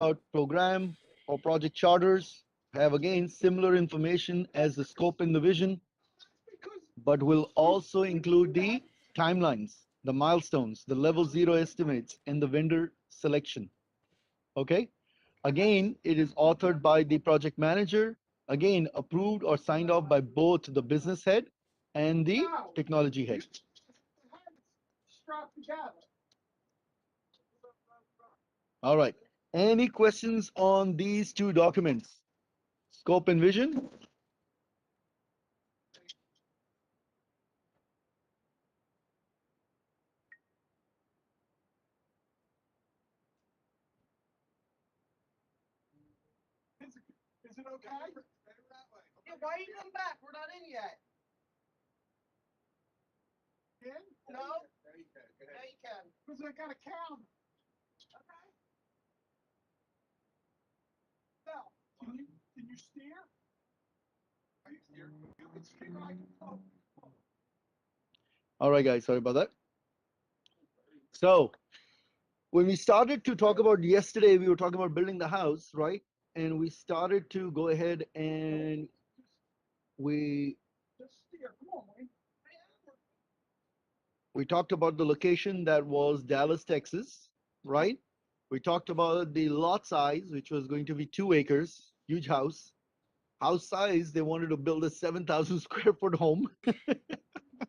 about program or project charters have again similar information as the scope and the vision, but will also include the timelines, the milestones, the level zero estimates, and the vendor selection. Okay. Again, it is authored by the project manager, again, approved or signed off by both the business head and the technology head. All right. Any questions on these two documents? Scope and vision? Is it okay? Yeah, why are you coming back? We're not in yet. In? No? Yeah, you can. Yeah, you can. Because I got a calendar. Okay. Now, can you steer? Are you steer? You can steer. All right, guys, sorry about that. So when we started to talk about yesterday, we were talking about building the house, right? And we started to go ahead and we Just steer. Come on, Wayne. we talked about the location that was Dallas, Texas, right? We talked about the lot size, which was going to be 2 acres, huge house. House size, they wanted to build a 7,000 square foot home.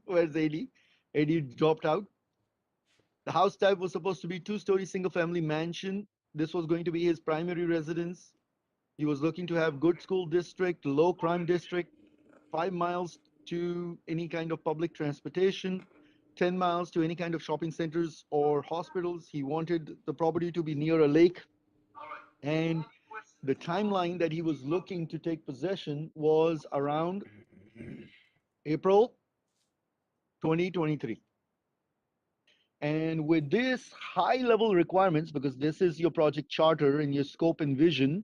Where's 80? 80 dropped out. The house type was supposed to be two-story single-family mansion. This was going to be his primary residence. He was looking to have good school district, low crime district, 5 miles to any kind of public transportation, 10 miles to any kind of shopping centers or hospitals. He wanted the property to be near a lake. And the timeline that he was looking to take possession was around April 2023. And with this high level requirements, because this is your project charter and your scope and vision,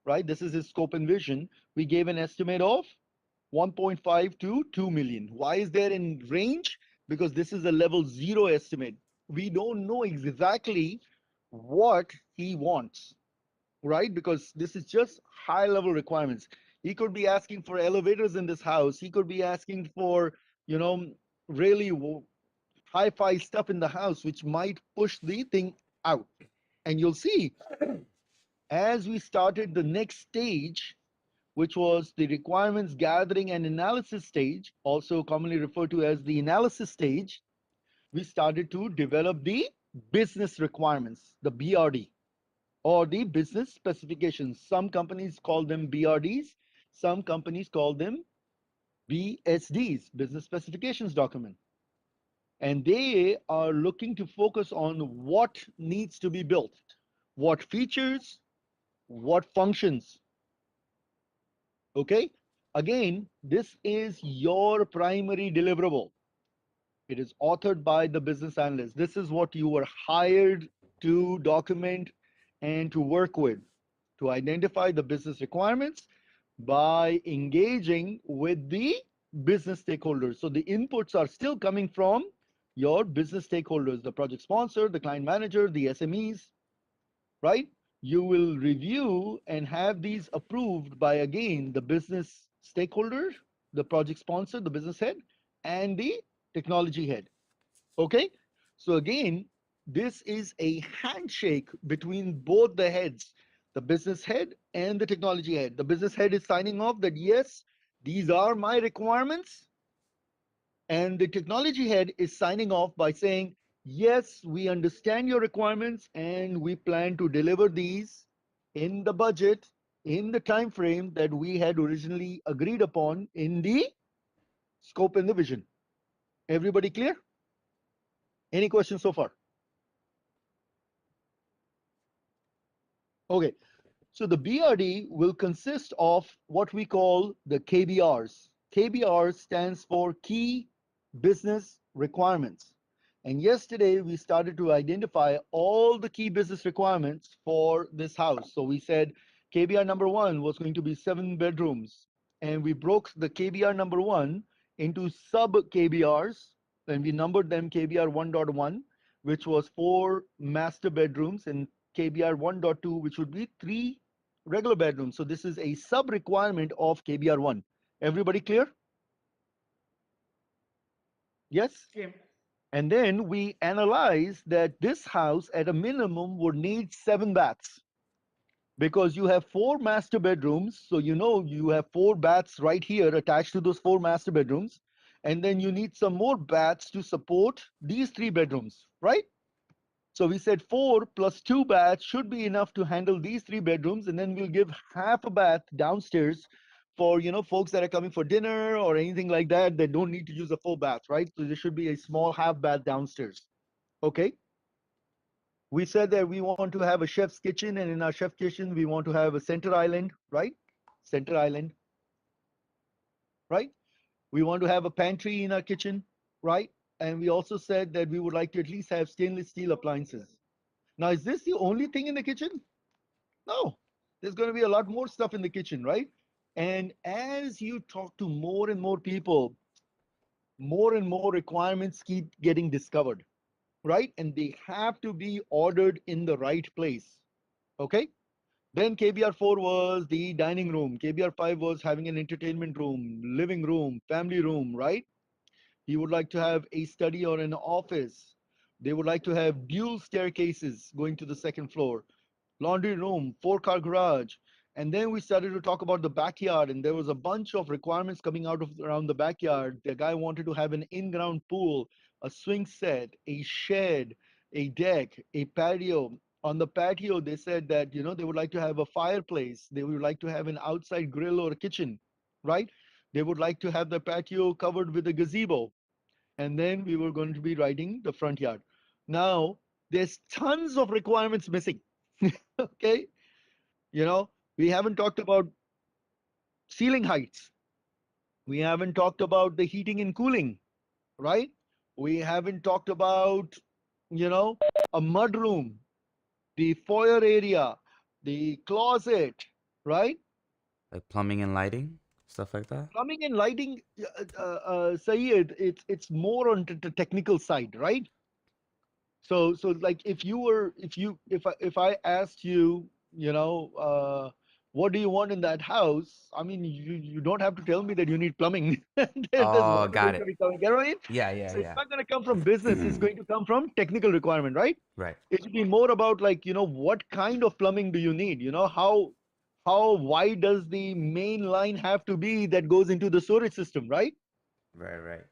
right? This is his scope and vision. We gave an estimate of 1.5 to 2 million. Why is there in range? Because this is a level zero estimate. We don't know exactly what he wants, right? Because this is just high level requirements. He could be asking for elevators in this house. He could be asking for, you know, really hi-fi stuff in the house, which might push the thing out. And you'll see as we started the next stage, which was the requirements gathering and analysis stage, also commonly referred to as the analysis stage, we started to develop the business requirements, the BRD, or the business specifications. Some companies call them BRDs, some companies call them BSDs, business specifications document. And they are looking to focus on what needs to be built, what features, what functions. Okay, again, this is your primary deliverable. It is authored by the business analyst. This is what you were hired to document and to work with, to identify the business requirements by engaging with the business stakeholders. So the inputs are still coming from your business stakeholders, the project sponsor, the client manager, the SMEs, right? You will review and have these approved by, again, the business stakeholder, the project sponsor, the business head, and the technology head. Okay? So again, this is a handshake between both the heads, the business head and the technology head. The business head is signing off that, yes, these are my requirements. And the technology head is signing off by saying, yes, we understand your requirements and we plan to deliver these in the budget, in the time frame that we had originally agreed upon in the scope and the vision. Everybody clear? Any questions so far? Okay, so the BRD will consist of what we call the KBRs. KBR stands for Key Business Requirements. And yesterday we started to identify all the key business requirements for this house. So we said KBR number one was going to be 7 bedrooms. And we broke the KBR number one into sub KBRs, and we numbered them KBR 1.1, which was 4 master bedrooms and KBR 1.2, which would be 3 regular bedrooms. So this is a sub requirement of KBR 1. Everybody clear? Yes? Okay. And then we analyze that this house at a minimum would need 7 baths because you have 4 master bedrooms. So you know you have 4 baths right here attached to those 4 master bedrooms. And then you need some more baths to support these 3 bedrooms, right? So we said 4 plus 2 baths should be enough to handle these 3 bedrooms, and then we'll give half a bath downstairs for folks that are coming for dinner or anything like that. They don't need to use a full bath, right? So there should be a small half bath downstairs. Okay. We said that we want to have a chef's kitchen, and in our chef kitchen we want to have a center island, right? Center island, right? We want to have a pantry in our kitchen, right? And we also said that we would like to at least have stainless steel appliances. Now, is this the only thing in the kitchen? No, there's going to be a lot more stuff in the kitchen, right? And as you talk to more and more people, more and more requirements keep getting discovered, right? And they have to be ordered in the right place. Okay. Then KBR 4 was the dining room. KBR 5 was having an entertainment room, living room, family room, right? You would like to have a study or an office. They would like to have dual staircases going to the second floor, laundry room, 4-car garage. And then we started to talk about the backyard, and there was a bunch of requirements coming out of around the backyard. The guy wanted to have an in-ground pool, a swing set, a shed, a deck, a patio. On the patio, they said that they would like to have a fireplace. They would like to have an outside grill or a kitchen, right? They would like to have the patio covered with a gazebo, and then we were going to be writing the front yard. Now, there's tons of requirements missing. Okay, we haven't talked about ceiling heights. We haven't talked about the heating and cooling, right? We haven't talked about, you know, a mud room, the foyer area, the closet, right? Like plumbing and lighting, stuff like that. Plumbing and lighting, Sayed, it's more on the technical side, right? So like if I asked you, what do you want in that house? I mean, you don't have to tell me that you need plumbing. There's Oh, water got going to it. be coming. You know what I mean? Yeah, yeah, So it's yeah. not going to come from business. It's going to come from technical requirement, right? Right, It should be more about like, what kind of plumbing do you need? How wide does the main line have to be that goes into the storage system, right? right, right,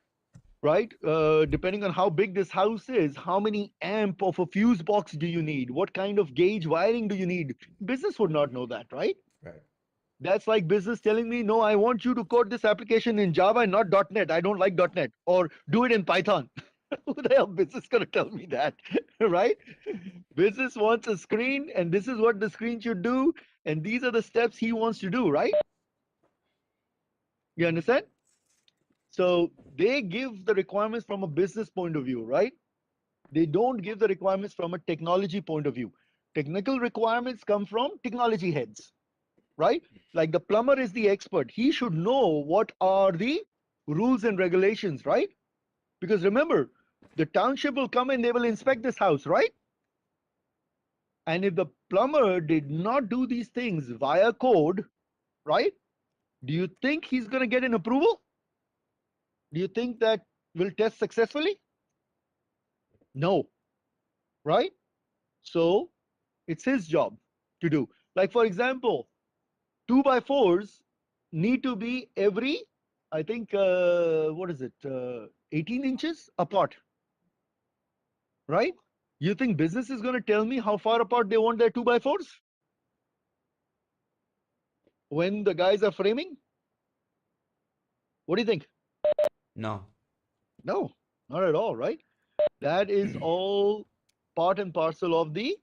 Right? Depending on how big this house is, how many amp of a fuse box do you need? What kind of gauge wiring do you need? Business would not know that, right? right, That's like business telling me, no, I want you to code this application in Java and not .NET. I don't like .NET, or do it in Python. Who the hell business gonna tell me that, right? Business wants a screen, and this is what the screen should do, and these are the steps he wants to do, right? You understand? So they give the requirements from a business point of view, right? They don't give the requirements from a technology point of view. Technical requirements come from technology heads, right? Like the plumber is the expert. He should know what are the rules and regulations, right? Because remember, the township will come and they will inspect this house, right? And if the plumber did not do these things via code, right? Do you think he's going to get an approval? Do you think that will test successfully? No, right? So it's his job to do. Like, for example, 2x4s need to be every, I think, what is it, 18 inches apart, right? You think business is going to tell me how far apart they want their 2x4s when the guys are framing? What do you think? no, No, not at all, right? That is all part and parcel of the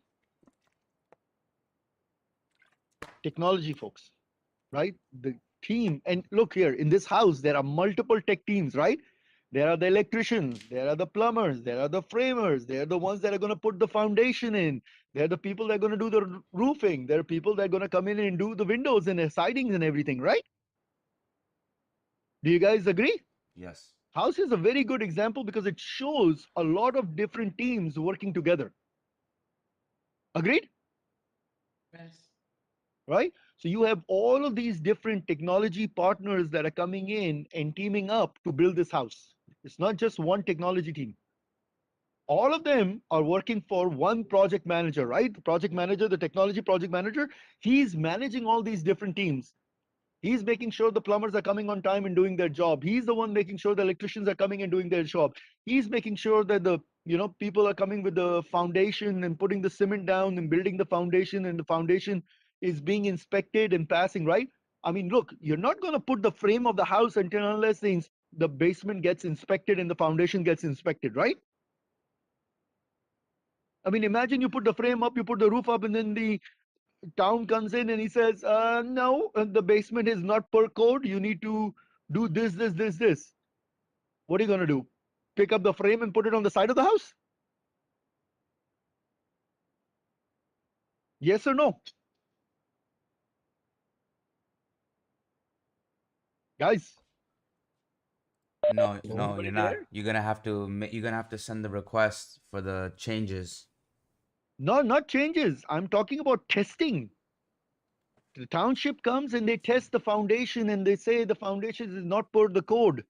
technology folks, right? The team. And look here, in this house, there are multiple tech teams, right? There are the electricians, there are the plumbers, there are the framers, they're the ones that are going to put the foundation in. They're the people that are going to do the roofing. There are people that are going to come in and do the windows and the sidings and everything, right? Do you guys agree? yes, House is a very good example because it shows a lot of different teams working together. Agreed? Yes. right? So you have all of these different technology partners that are coming in and teaming up to build this house. It's not just one technology team. All of them are working for one project manager, right? The project manager, the technology project manager, he's managing all these different teams. He's making sure the plumbers are coming on time and doing their job. He's the one making sure the electricians are coming and doing their job. He's making sure that the people are coming with the foundation and putting the cement down and building the foundation, and the foundation is being inspected and passing, right? I mean, look, you're not going to put the frame of the house until unless the basement gets inspected and the foundation gets inspected, right? I mean, imagine you put the frame up, you put the roof up, and then the town comes in and he says, no, the basement is not per code. You need to do this. What are you going to do? Pick up the frame and put it on the side of the house? Yes or no? Guys, No, No. no, anybody you're not. there? You're gonna have to send the request for the changes. No, not changes. I'm talking about testing. The township comes and they test the foundation and they say the foundation is not per the code.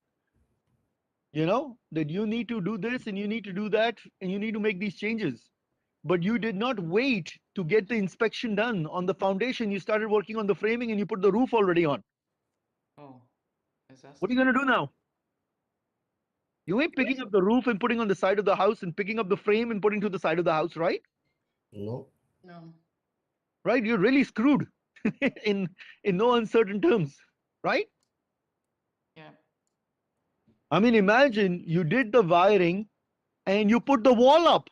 That you need to do this and you need to do that and you need to make these changes. But you did not wait to get the inspection done on the foundation. You started working on the framing and you put the roof already on. Oh, is that What are you going to do now? You ain't picking up the roof and putting on the side of the house and picking up the frame and putting to the side of the house, right? No. no? Right? You're really screwed in in no uncertain terms, right? Yeah. I mean, imagine you did the wiring and you put the wall up.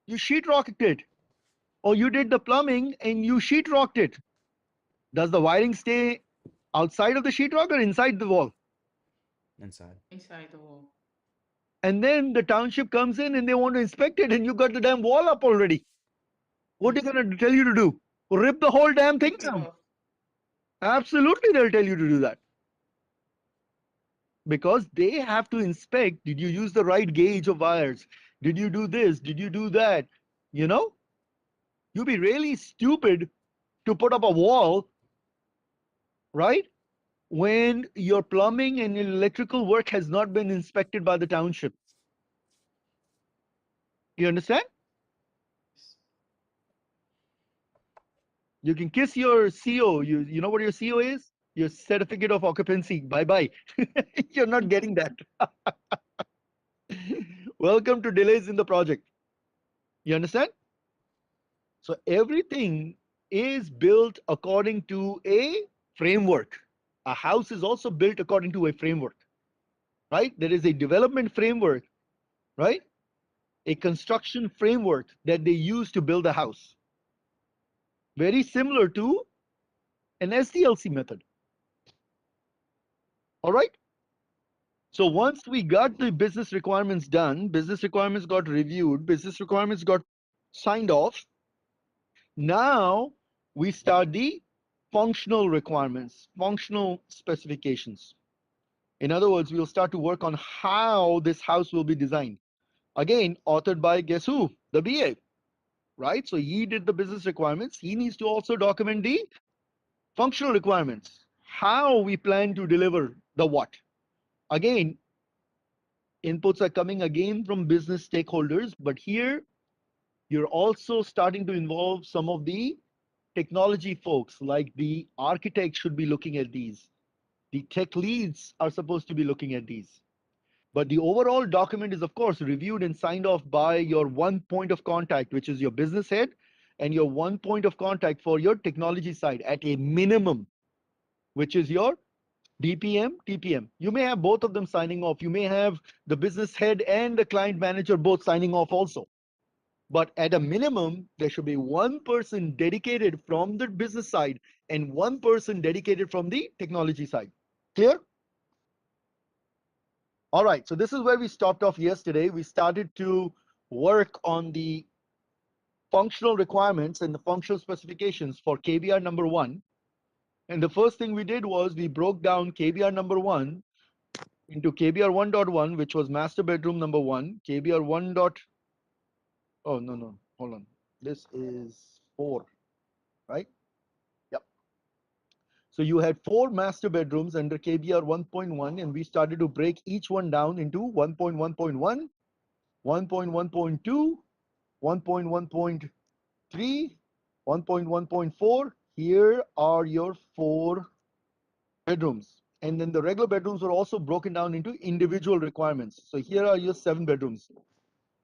You sheetrocked it. Or you did the plumbing and you sheetrocked it. Does the wiring stay outside of the sheetrock or inside the wall? Inside. Inside the wall. And then the township comes in and they want to inspect it and you got the damn wall up already. What are Yes. they going to tell you to do? Rip the whole damn thing Rip it down. off. Absolutely, they'll tell you to do that because they have to inspect. Did you use the right gauge of wires? Did you do this? Did you do that? You know, you'd be really stupid to put up a wall, right? When your plumbing and electrical work has not been inspected by the township. You understand? Yes. You can kiss your CO. You know what your CO is? Your certificate of occupancy. Bye bye. You're not getting that. Welcome to delays in the project. You understand? So everything is built according to a framework. A house is also built according to a framework, right? There is a development framework, right? A construction framework that they use to build a house. Very similar to an SDLC method. All right. So once we got the business requirements done, business requirements got reviewed, business requirements got signed off. Now we start the functional requirements, functional specifications. In other words, we'll start to work on how this house will be designed. Again, authored by guess who? The BA, right? So he did the business requirements. He needs to also document the functional requirements, how we plan to deliver the what. Again, inputs are coming again from business stakeholders, but here you're also starting to involve some of the technology folks, like the architect should be looking at these. The tech leads are supposed to be looking at these. But the overall document is, of course, reviewed and signed off by your one point of contact, which is your business head, and your one point of contact for your technology side at a minimum, which is your DPM, TPM. You may have both of them signing off. You may have the business head and the client manager both signing off also. But at a minimum, there should be one person dedicated from the business side and one person dedicated from the technology side. Clear? All right. So this is where we stopped off yesterday. We started to work on the functional requirements and the functional specifications for KBR number one. And the first thing we did was we broke down KBR number one into KBR 1.1, which was master bedroom number one, KBR 1. Oh, no, no, hold on. This is 4. right? Yep. So you had 4 master bedrooms under KBR 1.1, and we started to break each one down into 1.1.1, 1.1.2, 1.1.3, 1.1.4. Here are your 4 bedrooms. And then the regular bedrooms were also broken down into individual requirements. So here are your 7 bedrooms.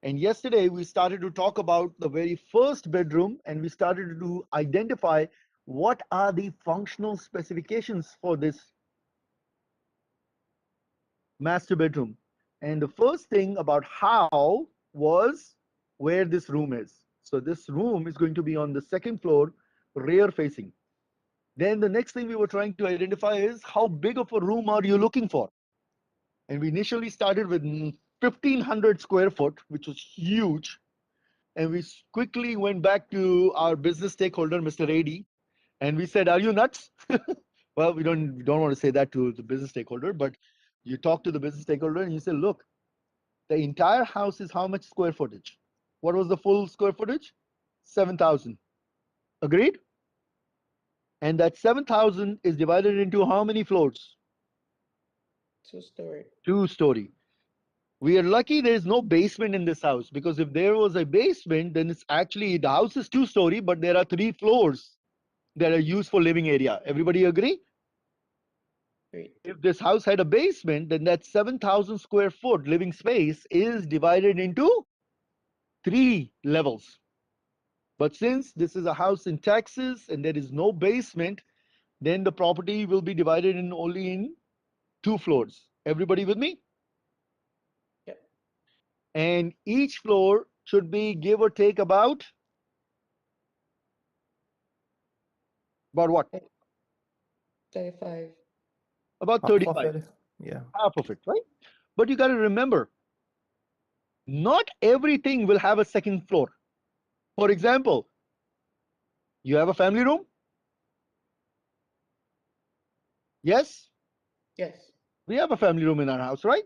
And yesterday we started to talk about the very first bedroom, and we started to identify what are the functional specifications for this master bedroom. And the first thing about how was where this room is. So this room is going to be on the second floor, rear facing. Then the next thing we were trying to identify is how big of a room are you looking for? And we initially started with 1500 square foot, which was huge. And we quickly went back to our business stakeholder, Mr. AD, and we said, "Are you nuts?" Well, we don't want to say that to the business stakeholder, but you talk to the business stakeholder and you say, "Look, the entire house is how much square footage? What was the full square footage? 7,000. Agreed? And that 7,000 is divided into how many floors? 2-story. 2-story. We are lucky there is no basement in this house, because if there was a basement, then it's actually the house is 2-story, but there are 3 floors that are used for living area. Everybody agree? Great. If this house had a basement, then that 7,000 square foot living space is divided into 3 levels. But since this is a house in Texas and there is no basement, then the property will be divided in only in 2 floors. Everybody with me? Yep. And each floor should be give or take about what? 35. About Half of 35. it. Yeah. Half of it, right? But you got to remember, not everything will have a second floor. For example, you have a family room? Yes, Yes. we have a family room in our house, right?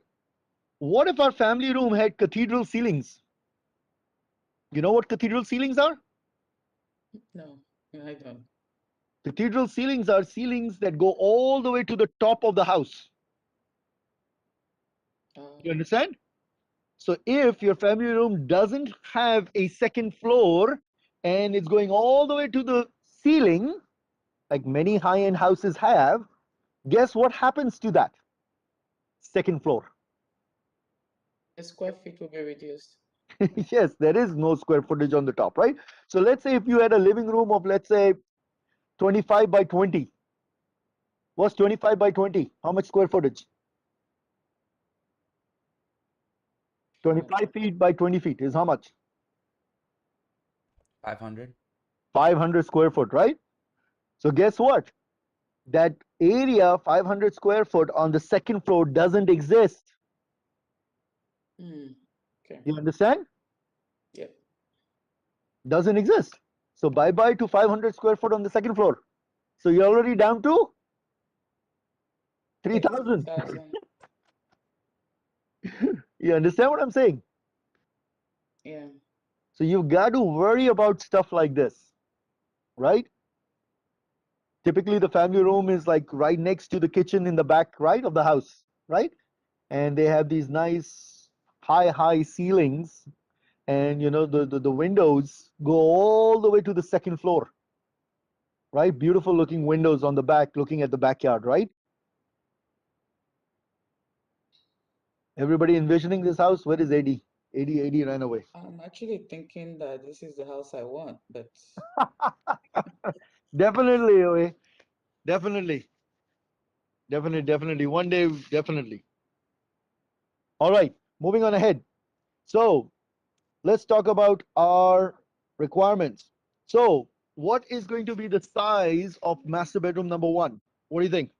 What if our family room had cathedral ceilings? You know what cathedral ceilings are? No, I don't. Cathedral ceilings are ceilings that go all the way to the top of the house. You understand? So if your family room doesn't have a second floor and it's going all the way to the ceiling, like many high-end houses have, guess what happens to that second floor? The square feet will be reduced. Yes, there is no square footage on the top, right? So let's say if you had a living room of, let's say, 25 by 20. What's 25 by 20? How much square footage? 25 feet by 20 feet is how much? 500. 500 square foot, right? So guess what? That area, 500 square foot on the second floor, doesn't exist. Okay. You understand? Yep. Doesn't exist. So bye bye to 500 square foot on the second floor. So you're already down to 3,000. 3,000. You understand what I'm saying? Yeah. So you've got to worry about stuff like this, right? Typically, the family room is like right next to the kitchen in the back, right, of the house, right? And they have these nice high ceilings, and the windows go all the way to the second floor, right? Beautiful looking windows on the back looking at the backyard, right? Everybody envisioning this house? Where is AD? AD ran away. I'm actually thinking that this is the house I want, but Definitely, Owe. Definitely. Definitely. One day, definitely. All right, moving on ahead. So let's talk about our requirements. So what is going to be the size of master bedroom number 1? What do you think?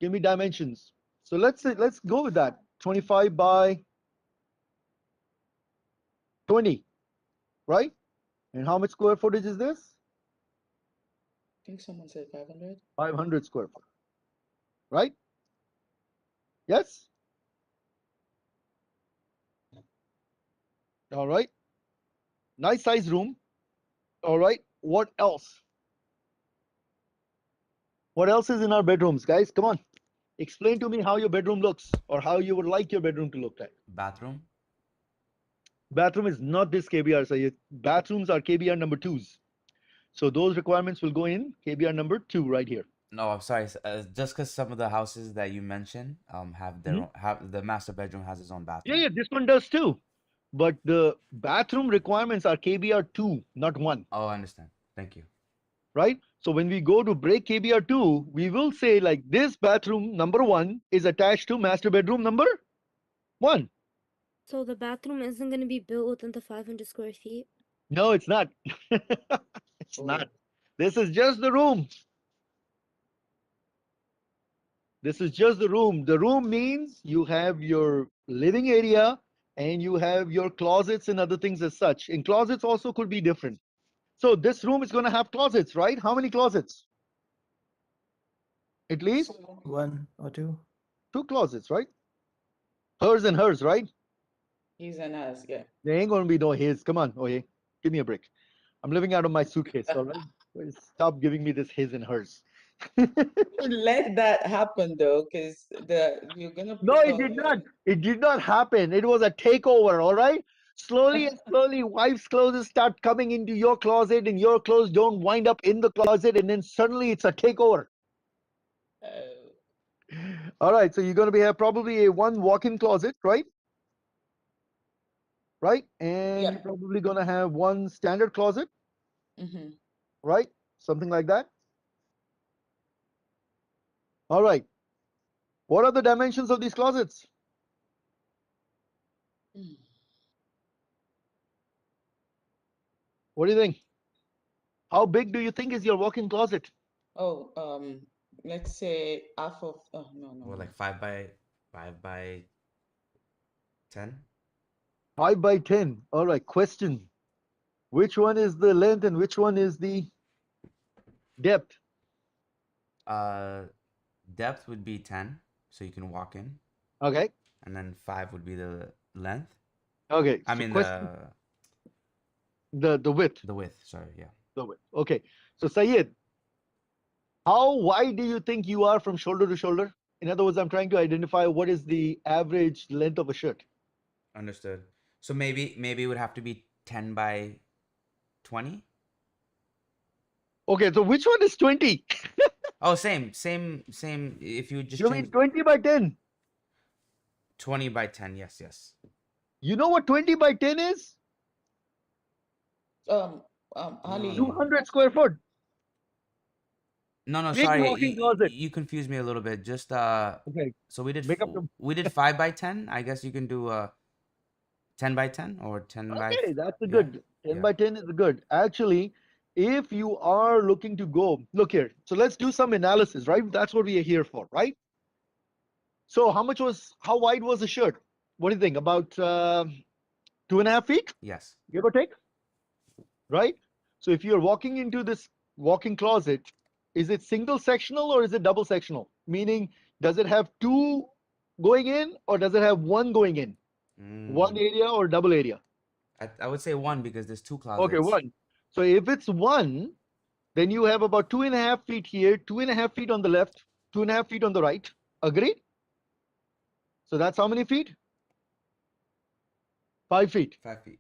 Give me dimensions. So let's go with that. 25 by 20, right? And how much square footage is this? I think someone said 500. 500 square foot, right? Yes? All right. Nice size room. All right. What else? What else is in our bedrooms, guys? Come on. Explain to me how your bedroom looks or how you would like your bedroom to look like. Bathroom? Bathroom is not this KBR, Sayed. Bathrooms are KBR number 2s. So those requirements will go in KBR number 2 right here. No, I'm sorry. Just because some of the houses that you mentioned have their Mhm. own, have the master bedroom has its own Yeah, bathroom. yeah, this one does too. But the bathroom requirements are KBR 2, not 1, Oh, I understand. Thank you. right? So when we go to break KBR 2, we will say like this bathroom number 1 is attached to master bedroom number 1. So the bathroom isn't going to be built within the 500 square feet? No, it's not. It's not. Oh, This is just the room. This is just the room. The room means you have your living area and you have your closets and other things as such. And closets also could be different. So this room is going to have closets, right? How many closets? At least so 1 or 2. 2 closets, right? Hers and hers, right? he's an ass, yeah. There ain't going to be no his. Come on, Oye. Give me a break. I'm living out of my suitcase, all right? Stop giving me this his and hers. Let that happen though, because you're gonna No, put it all did your not. It did not happen. It was a takeover, all right? Slowly and slowly, wife's clothes start coming into your closet, and your clothes don't wind up in the closet, and then suddenly it's a takeover. uh, All right, so you're going to be have probably a one walk-in closet, right? Right, and you're yeah. probably going to have one standard closet, Mm-hmm. right? Something like that. All right. What are the dimensions of these closets? What do you think? How big do you think is your walk-in closet? Oh, let's say half of, oh, no, no, Or no. like 5 by 10. 5 by 10. All right. Question: which one is the length and which one is the depth? Uh, Depth would be 10, so you can walk in, Okay. and then 5 would be the length. Okay. I So mean question the width. the width. Sorry, yeah. The width. Okay. So Sayed, how wide do you think you are from shoulder to shoulder? In other words, I'm trying to identify what is the average length of a shirt. Understood. So maybe it would have to be 10 by 20. Okay, so which one is 20? Oh, same. If you just You mean change 20 by 10? 20 by 10, yes, yes. You know what 20 by 10 is? Um, No, Ali, 200 square foot. no, Big sorry, walk-in closet. you confused me a little bit. Just Okay. so we did Make up the. we did 5 by 10. I guess you can do 10 by 10 or 10 by Okay, that's a yeah, good. 10 yeah. by 10 is good. Actually, if you are looking to go, look here. So let's do some analysis, right? That's what we are here for, right? So how wide was the shirt? What do you think? About 2.5 feet, Yes. give or take, right? So if you're walking into this walk-in closet, is it single sectional or is it double sectional? Meaning, does it have two going in or does it have one going in? One Mm. area or double area? I would say one because there's 2 Okay, closets. one. So if it's one, then you have about 2.5 feet here, 2.5 feet on the left, 2.5 feet on the right. Agreed? So that's how many feet? 5 feet. 5 feet.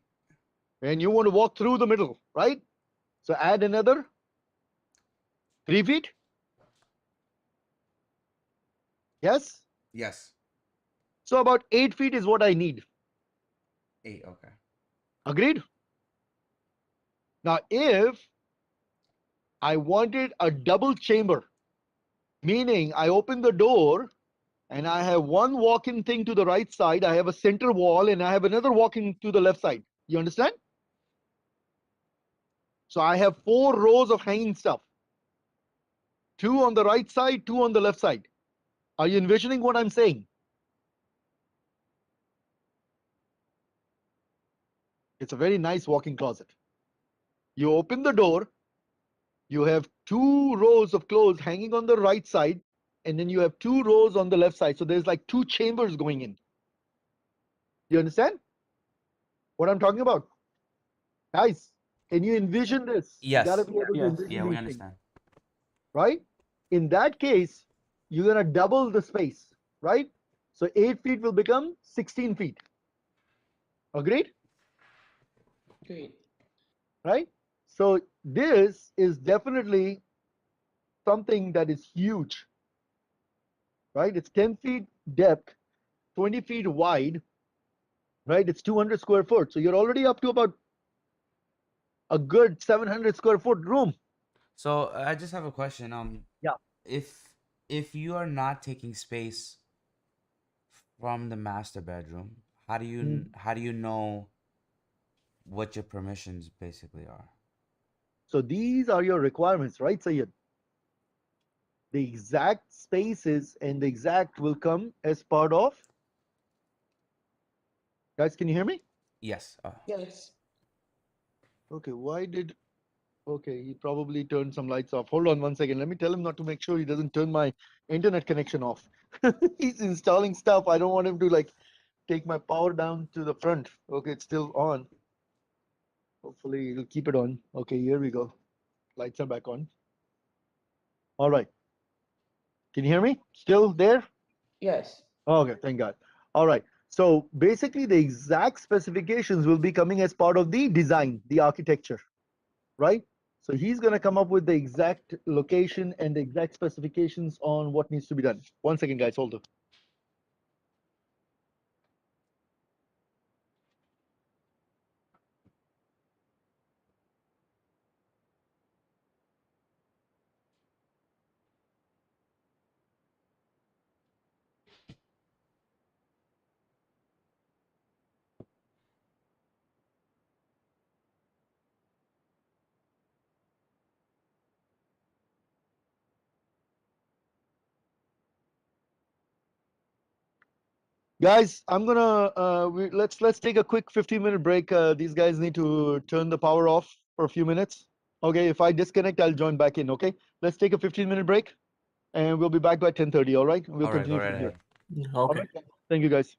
And you want to walk through the middle, right? So add another 3 feet. Yes. Yes. So about 8 feet is what I need. 8. Okay. Agreed? Now, if I wanted a double chamber, meaning I open the door and I have one walk-in thing to the right side, I have a center wall, and I have another walk-in to the left side. You understand? So I have 4 rows of hanging stuff. 2 on the right side, 2 on the left side. Are you envisioning what I'm saying? It's a very nice walk-in closet. You open the door, you have 2 rows of clothes hanging on the right side, and then you have 2 rows on the left side. So there's like 2 chambers going in. You understand what I'm talking about? Guys, Can you envision this? You got to Yes. be able to Yes. envision Yeah, we these things, understand. right? In that case, you're going to double the space, right? So 8 feet will become 16 feet. Agreed? Great. Right? So this is definitely something that is huge, right? It's 10 feet depth, 20 feet wide, right? It's 200 square foot. So you're already up to about a good 700 square foot room. So I just have a question. Yeah. If you are not taking space from the master bedroom, how do you know what your permissions basically are? So these are your requirements, right, Sayed? The exact spaces and the exact will come as part of. Guys, can you hear me? Yes. Yes. Okay, why did. Okay, he probably turned some lights off. Hold on 1 second. Let me tell him not to make sure he doesn't turn my internet connection off. He's installing stuff. I don't want him to like take my power down to the front. Okay, it's still on. Hopefully, it'll keep it on. Okay, here we go. Lights are back on. All right. Can you hear me? Still there? Yes. Okay, thank God. All right. So basically, the exact specifications will be coming as part of the design, the architecture, right? So he's going to come up with the exact location and the exact specifications on what needs to be done. 1 second, guys. Hold on. Guys, I'm gonna let's take a quick 15-minute break. These guys need to turn the power off for a few minutes. Okay, if I disconnect, I'll join back in. Okay, let's take a 15-minute break, and we'll be back by 10:30. All right, we'll All right, go continue right from here. ahead. All Okay. right, thank you, guys.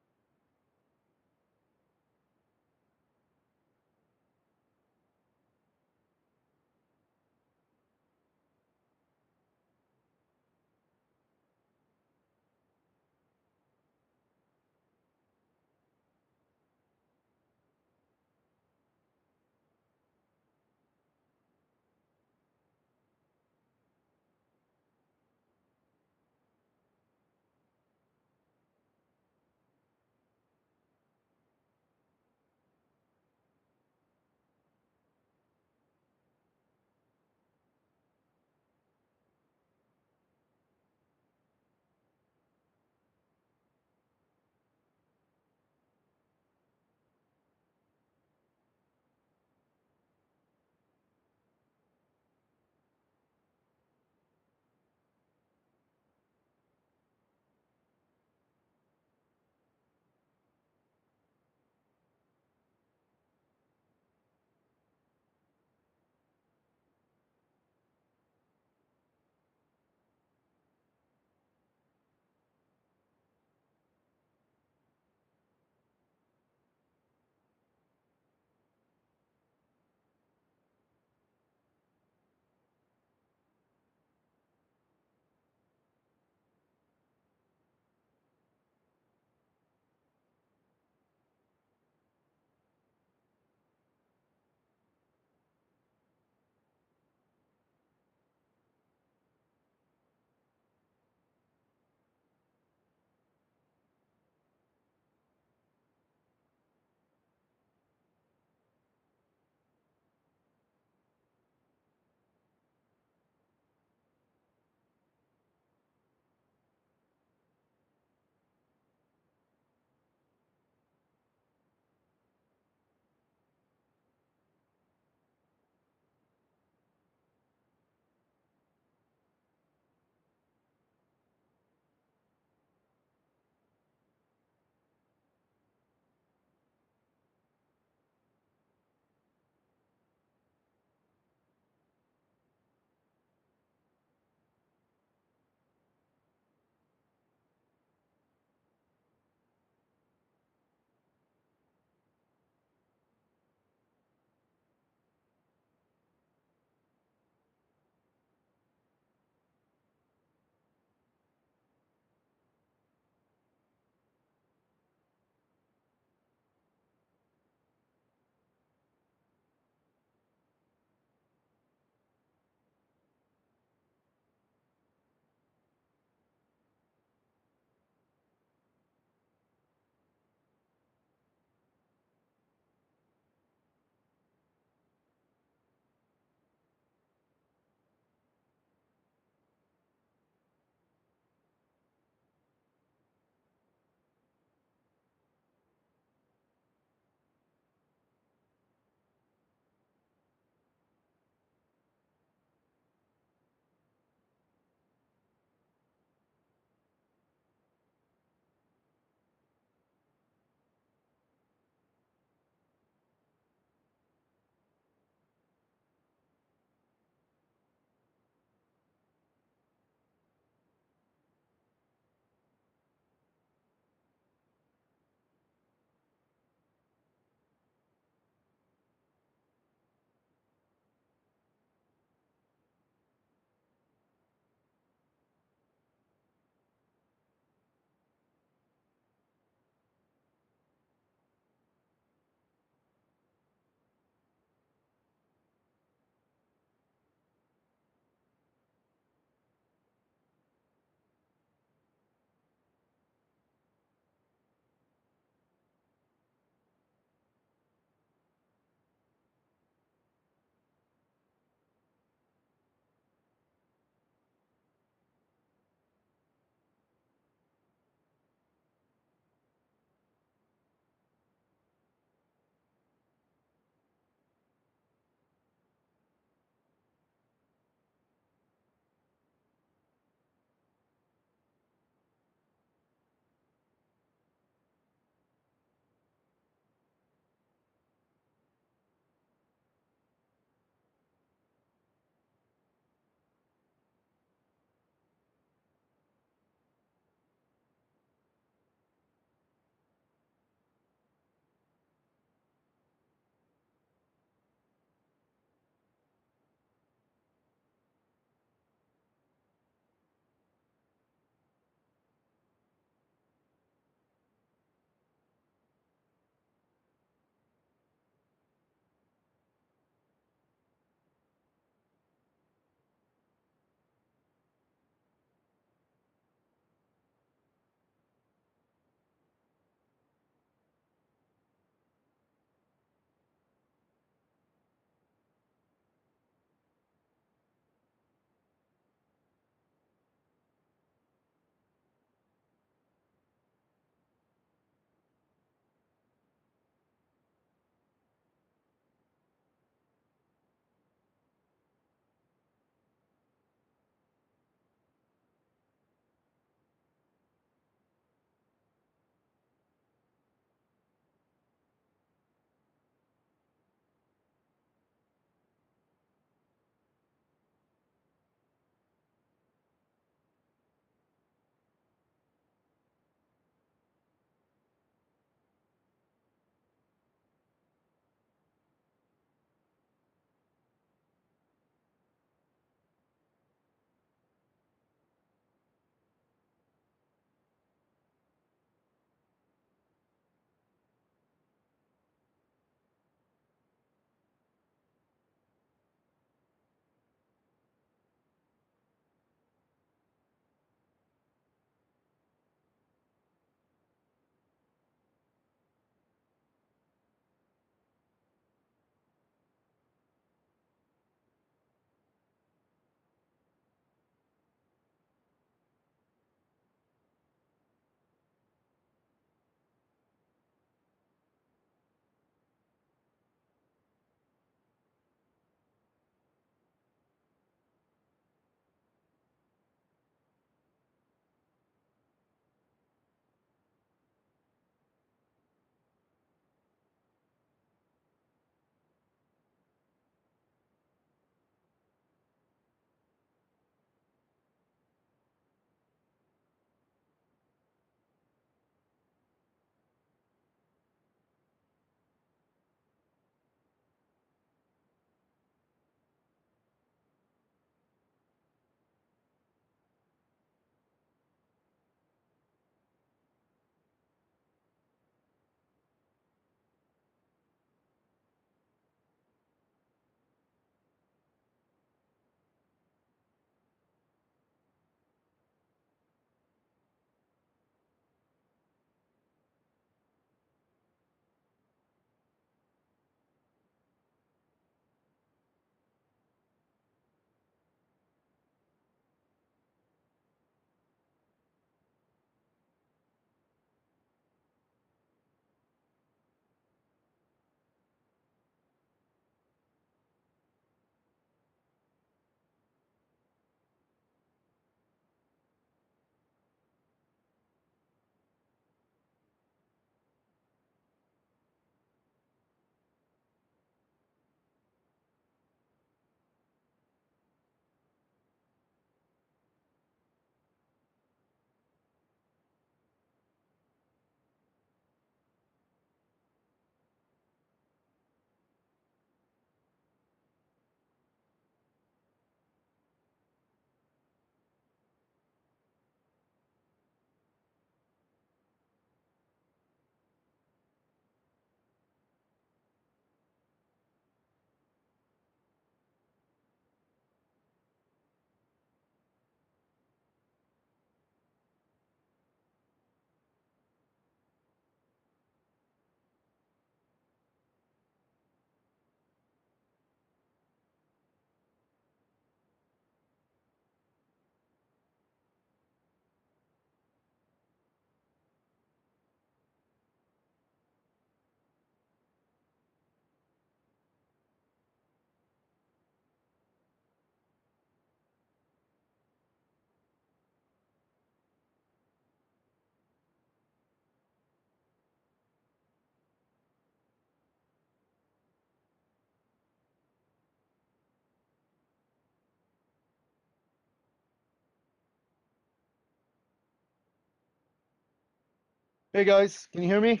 Hey guys, can you hear me?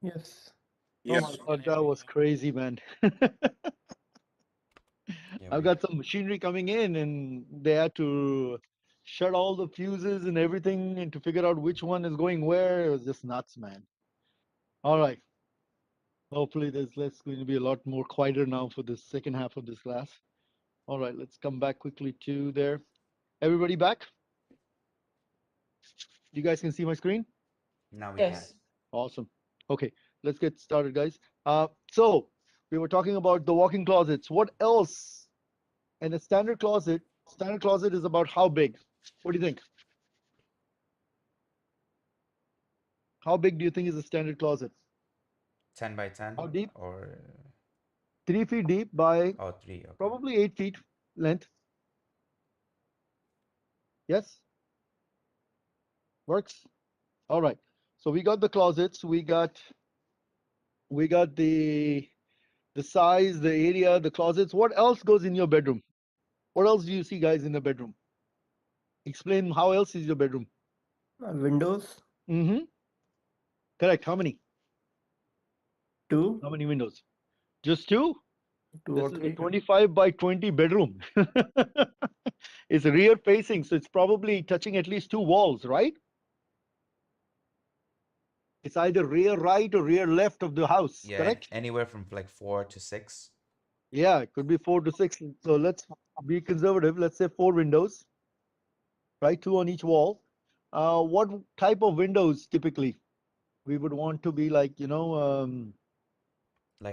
Yes. Oh my God, that was crazy, man. Yeah, I've got some machinery coming in and they had to shut all the fuses and everything and to figure out which one is going where. It was just nuts, man. All right. Hopefully there's less going to be a lot more quieter now for the second half of this class. All right, let's come back quickly to there. Everybody back? You guys can see my screen? now we can. Yes. Awesome. Okay, let's get started, guys. So we were talking about the walk-in closets. What else? And a standard closet is about how big? What do you think? How big do you think is a standard closet? 10 by 10 How deep? or 3 feet deep by 3, okay. probably 8 feet length. Yes? Works? All right. So we got the closets, we got the size, the area, the closets. What else goes in your bedroom? What else do you see, guys, in the bedroom? Explain how else is your bedroom? Windows, Mm-hmm. Correct. How many? two, How many windows? Just two? two This or is a three. 25 by 20 bedroom. It's rear facing, so it's probably touching at least two walls, right? It's either rear right or rear left of the house, Yeah, correct? anywhere from like 4 to 6. Yeah, it could be 4 to 6. So let's be conservative. Let's say 4 windows, right? Two on each wall. What type of windows typically we would want to be like, Like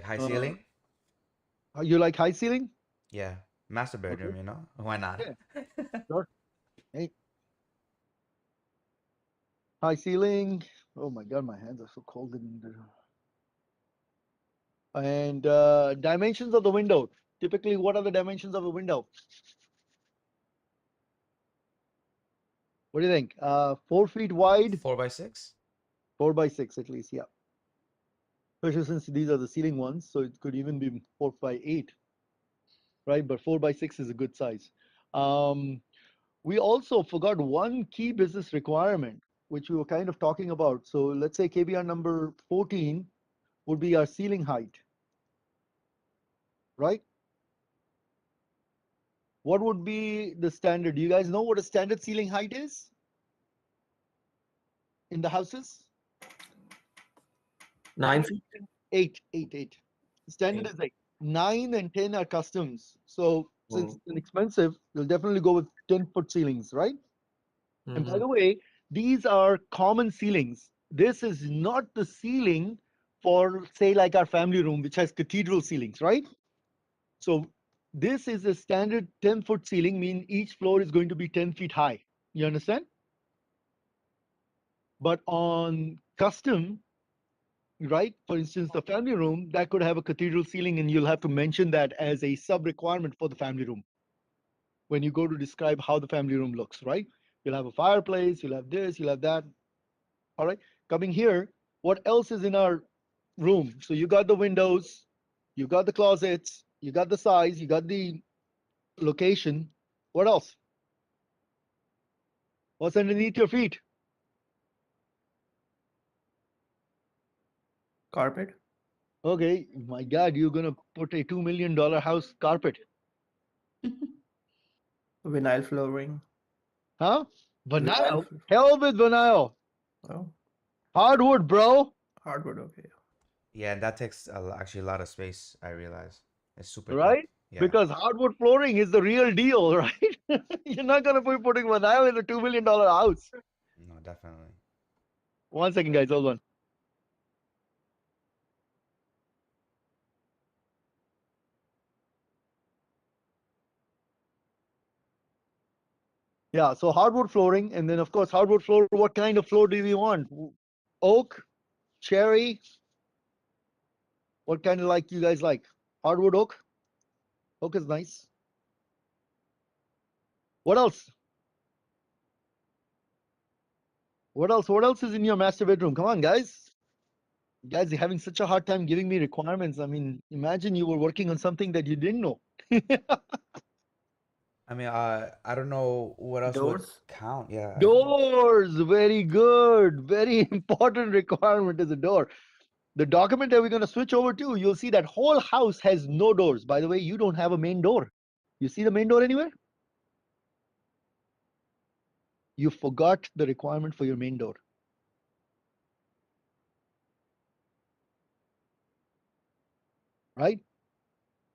high uh, ceiling? you like high ceiling? Yeah, master bedroom, Okay. you know? Why not? Yeah, sure. Hey, high ceiling. Oh my God, my hands are so cold in there. And dimensions of the window. Typically, what are the dimensions of a window? What do you think? 4 feet wide, 4 by 6? 4 by 6 at least, yeah. Especially since these are the ceiling ones, so it could even be 4 by 8, right? But 4 by 6 is a good size. We also forgot one key business requirement, which we were kind of talking about. So let's say KBR number 14 would be our ceiling height, right? What would be the standard? Do you guys know what a standard ceiling height is in the houses? 9 feet. 8. Standard Eight. is 8. 9 and 10 are customs. So since Oh. it's inexpensive, you'll definitely go with 10-foot ceilings, right? And by Mm-hmm. the way, these are common ceilings. This is not the ceiling for, say, like our family room, which has cathedral ceilings, right? So this is a standard 10-foot ceiling, mean each floor is going to be 10 feet high. You understand? But on custom, right? For instance, the family room that could have a cathedral ceiling, and you'll have to mention that as a sub requirement for the family room when you go to describe how the family room looks, right? You'll have a fireplace, you'll have this, you'll have that. All right. Coming here, what else is in our room? So you got the windows, you got the closets, you got the size, you got the location. What else? What's underneath your feet? Carpet, Okay, my God, you're gonna put a $2 million house carpet, vinyl flooring, huh? vinyl. Vinyl? Hell with vinyl. Oh, Hardwood, bro. hardwood. Okay. Yeah, that takes actually a lot of space, I realize. It's super thick. Right? Yeah. Because hardwood flooring is the real deal, right? You're not gonna be putting vinyl in a $2 million house. No, definitely. 1 second, guys, hold on. Yeah, so hardwood flooring, and then of course hardwood floor. What kind of floor do we want? Oak, cherry. What kind of like you guys like? Hardwood oak. Oak is nice. What else? What else? What else is in your master bedroom? Come on, guys. You guys are having such a hard time giving me requirements. I mean, imagine you were working on something that you didn't know. I mean, I don't know what else would Doors? count. Yeah. Doors, very good. Very important requirement is a door. The document that we're going to switch over to, you'll see that whole house has no doors. By the way, you don't have a main door. You see the main door anywhere? You forgot the requirement for your main door. Right?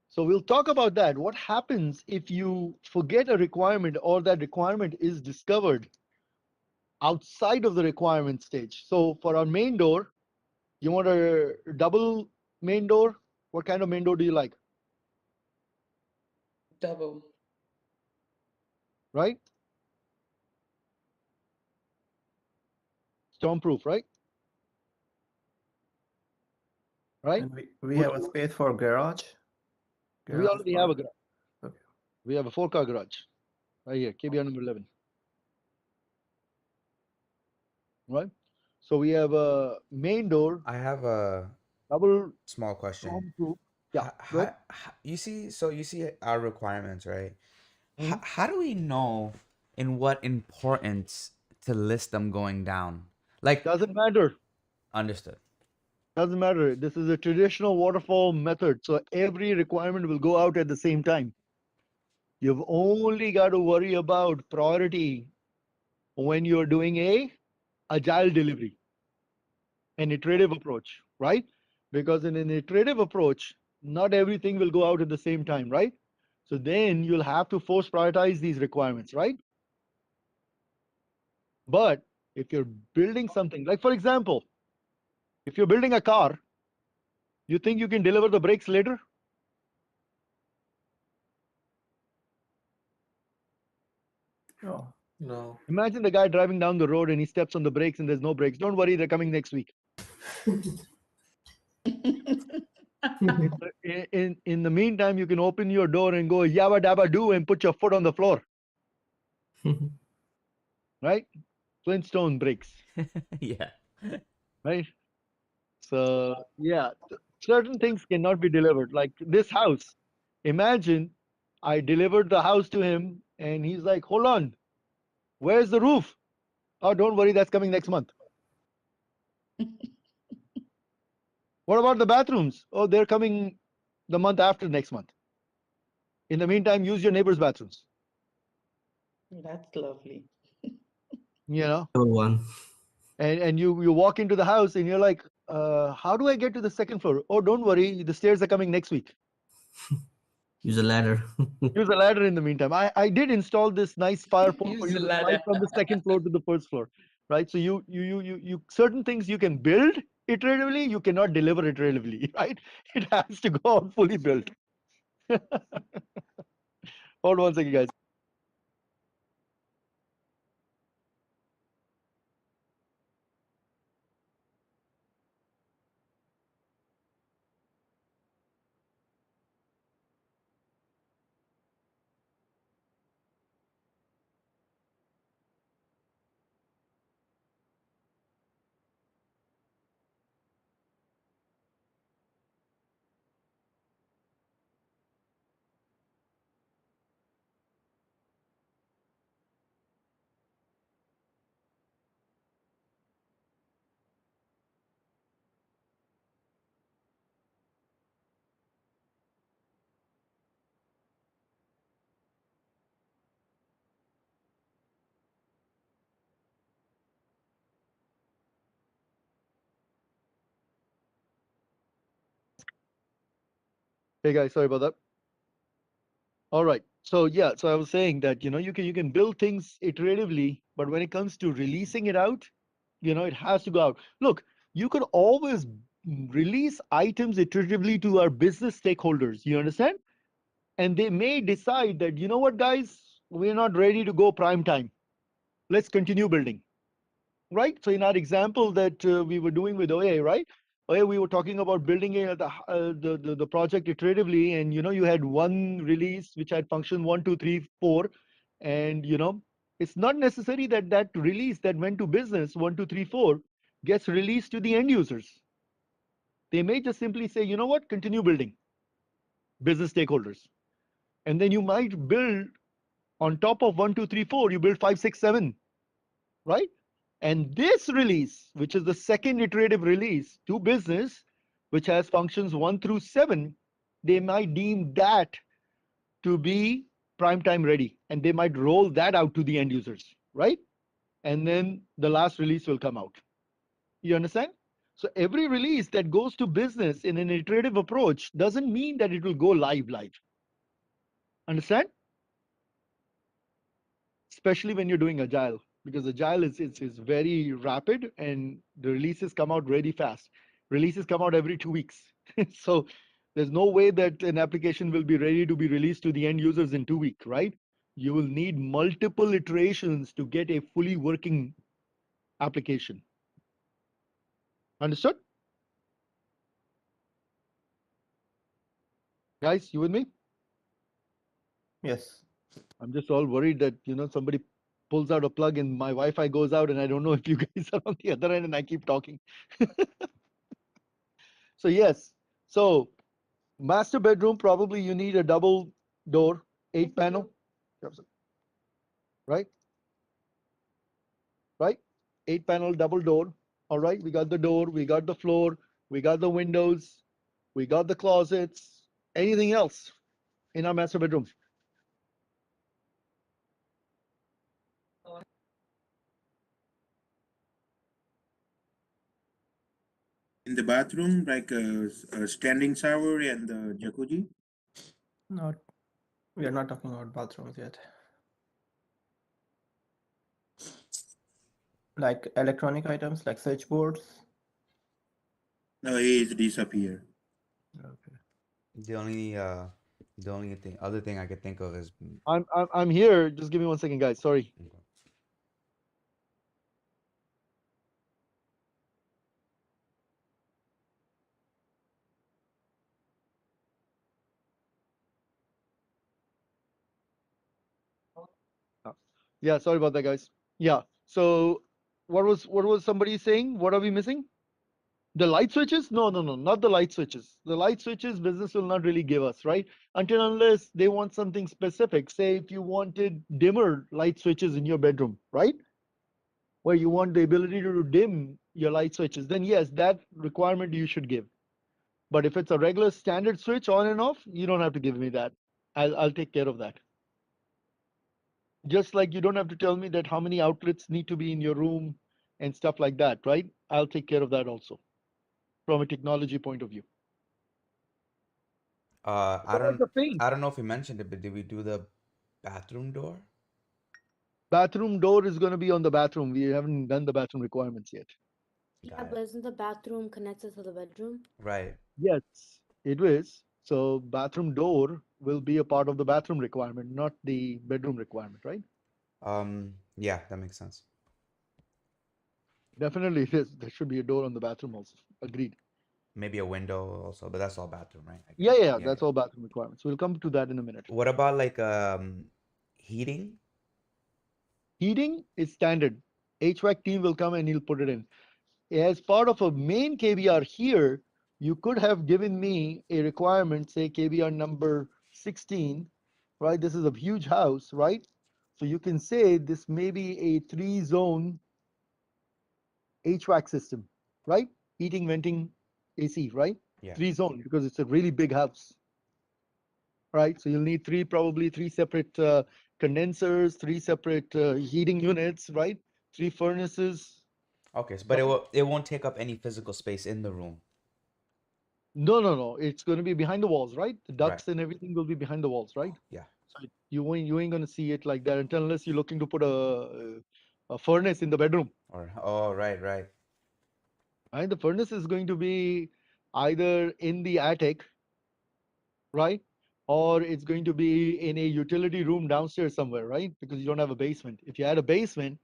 So we'll talk about that. What happens if you forget a requirement or that requirement is discovered outside of the requirement stage? So for our main door, you want a double main door? What kind of main door do you like? Double. Right? Stormproof, right? Right? And we Would have a you, space for garage. we Garage already have for a garage. okay. We have a 4-car garage right here, KBR number 11. Right? So we have a main door, I have a double small question. stormproof. Yeah, go ahead. You see, so you see our requirements, right? Mhm. How do we know in what importance to list them going down? Like, Doesn't matter. understood. Doesn't matter. This is a traditional waterfall method. So every requirement will go out at the same time. You've only got to worry about priority when you're doing a agile delivery, an iterative approach, right? Because in an iterative approach, not everything will go out at the same time, right? So then you'll have to force prioritize these requirements, right? But if you're building something, like for example, if you're building a car, you think you can deliver the brakes later? No. No. Imagine the guy driving down the road and he steps on the brakes and there's no brakes. Don't worry, they're coming next week. In the meantime, you can open your door and go yabba dabba do and put your foot on the floor, right? Flintstone brakes, Yeah. right? So yeah, certain things cannot be delivered. Like this house. Imagine I delivered the house to him and he's like, hold on, where's the roof? Oh, don't worry, that's coming next month. What about the bathrooms? Oh, they're coming the month after next month. In the meantime, use your neighbor's bathrooms. That's lovely. You know, Level one. and you walk into the house and you're like, how do I get to the second floor? Oh, don't worry, the stairs are coming next week. Use a ladder. Use a ladder in the meantime. I did install this nice fire pole for Use you the to slide ladder. from the second floor to the first floor, right? So you certain things you can build iteratively, you cannot deliver iteratively, right? It has to go out fully built. Hold on 1 second, guys. Hey guys, sorry about that. All right. So yeah, so I was saying that you can build things iteratively, but when it comes to releasing it out, it has to go out. Look, you could always release items iteratively to our business stakeholders. You understand? And they may decide that, you know what, guys, we're not ready to go prime time. Let's continue building. Right? So in our example that we were doing with OA, right? OA, we were talking about building the project iteratively, and you had one release which had function 1, 2, 3, 4, and it's not necessary that that release that went to business 1, 2, 3, 4 gets released to the end users. They may just simply say, you know what, continue building, business stakeholders, and then you might build On top of 1, 2, 3, 4, you build 5, 6, 7, right? And this release, which is the second iterative release to business, which has functions 1 through 7, they might deem that to be prime time ready, and they might roll that out to the end users, right? And then the last release will come out. You understand? So every release that goes to business in an iterative approach doesn't mean that it will go live. Understand? Especially when you're doing agile, because agile is very rapid and the releases come out really fast. Releases come out every 2 weeks. So there's no way that an application will be ready to be released to the end users in 2 weeks, right? You will need multiple iterations to get a fully working application. Understood? Guys, you with me? Yes. I'm just all worried that somebody pulls out a plug and my Wi-Fi goes out and I don't know if you guys are on the other end and I keep talking. So yes, so master bedroom, probably you need a double door, 8 panel, right? Right? 8 panel double door. All right, we got the door, we got the floor, we got the windows, we got the closets. Anything else in our master bedroom? In the bathroom, like a standing shower and the jacuzzi. Not. We are not talking about bathrooms yet. Like electronic items, like switchboards. No, he is disappear. Okay. The only other thing I could think of is I'm here. Just give me 1 second, guys. Sorry. okay. Yeah, sorry about that, guys. Yeah. So what was somebody saying? What are we missing? The light switches? No, not the light switches. The light switches business will not really give us, right? Until unless they want something specific. Say if you wanted dimmer light switches in your bedroom, right? Where you want the ability to dim your light switches, then yes, that requirement you should give. But if it's a regular standard switch on and off, you don't have to give me that. I'll take care of that. Just like you don't have to tell me that how many outlets need to be in your room and stuff like that, right? I'll take care of that also from a technology point of view. I What about the paint? don't know if we mentioned it, but did we do the bathroom door? Bathroom door is going to be on the bathroom. We haven't done the bathroom requirements yet. Yeah, Got but it. isn't the bathroom connected to the bedroom? Right. Yes, it is. So bathroom door will be a part of the bathroom requirement, not the bedroom requirement, right? Yeah, that makes sense. Definitely it is. There should be a door on the bathroom also. Agreed. Maybe a window also, but that's all bathroom, right? I Yeah, guess. yeah, that's all bathroom requirements. We'll come to that in a minute. What about like heating? Heating is standard. HVAC team will come and he'll put it in. As part of a main KBR here, you could have given me a requirement, say KBR number 16, right? This is a huge house, right? So you can say this may be a 3-zone HVAC system, right? Heating, venting, AC, right? Yeah. 3-zone because it's a really big house, right? So you'll need probably three separate condensers, three separate heating units, right? 3 furnaces. Okay, so, but it won't take up any physical space in the room. No. It's going to be behind the walls, right? The Right. ducts and everything will be behind the walls, right? Yeah. So you ain't going to see it like that unless you're looking to put a furnace in the bedroom. Or oh, right. Right? The furnace is going to be either in the attic, right? Or it's going to be in a utility room downstairs somewhere, right? Because you don't have a basement. If you had a basement,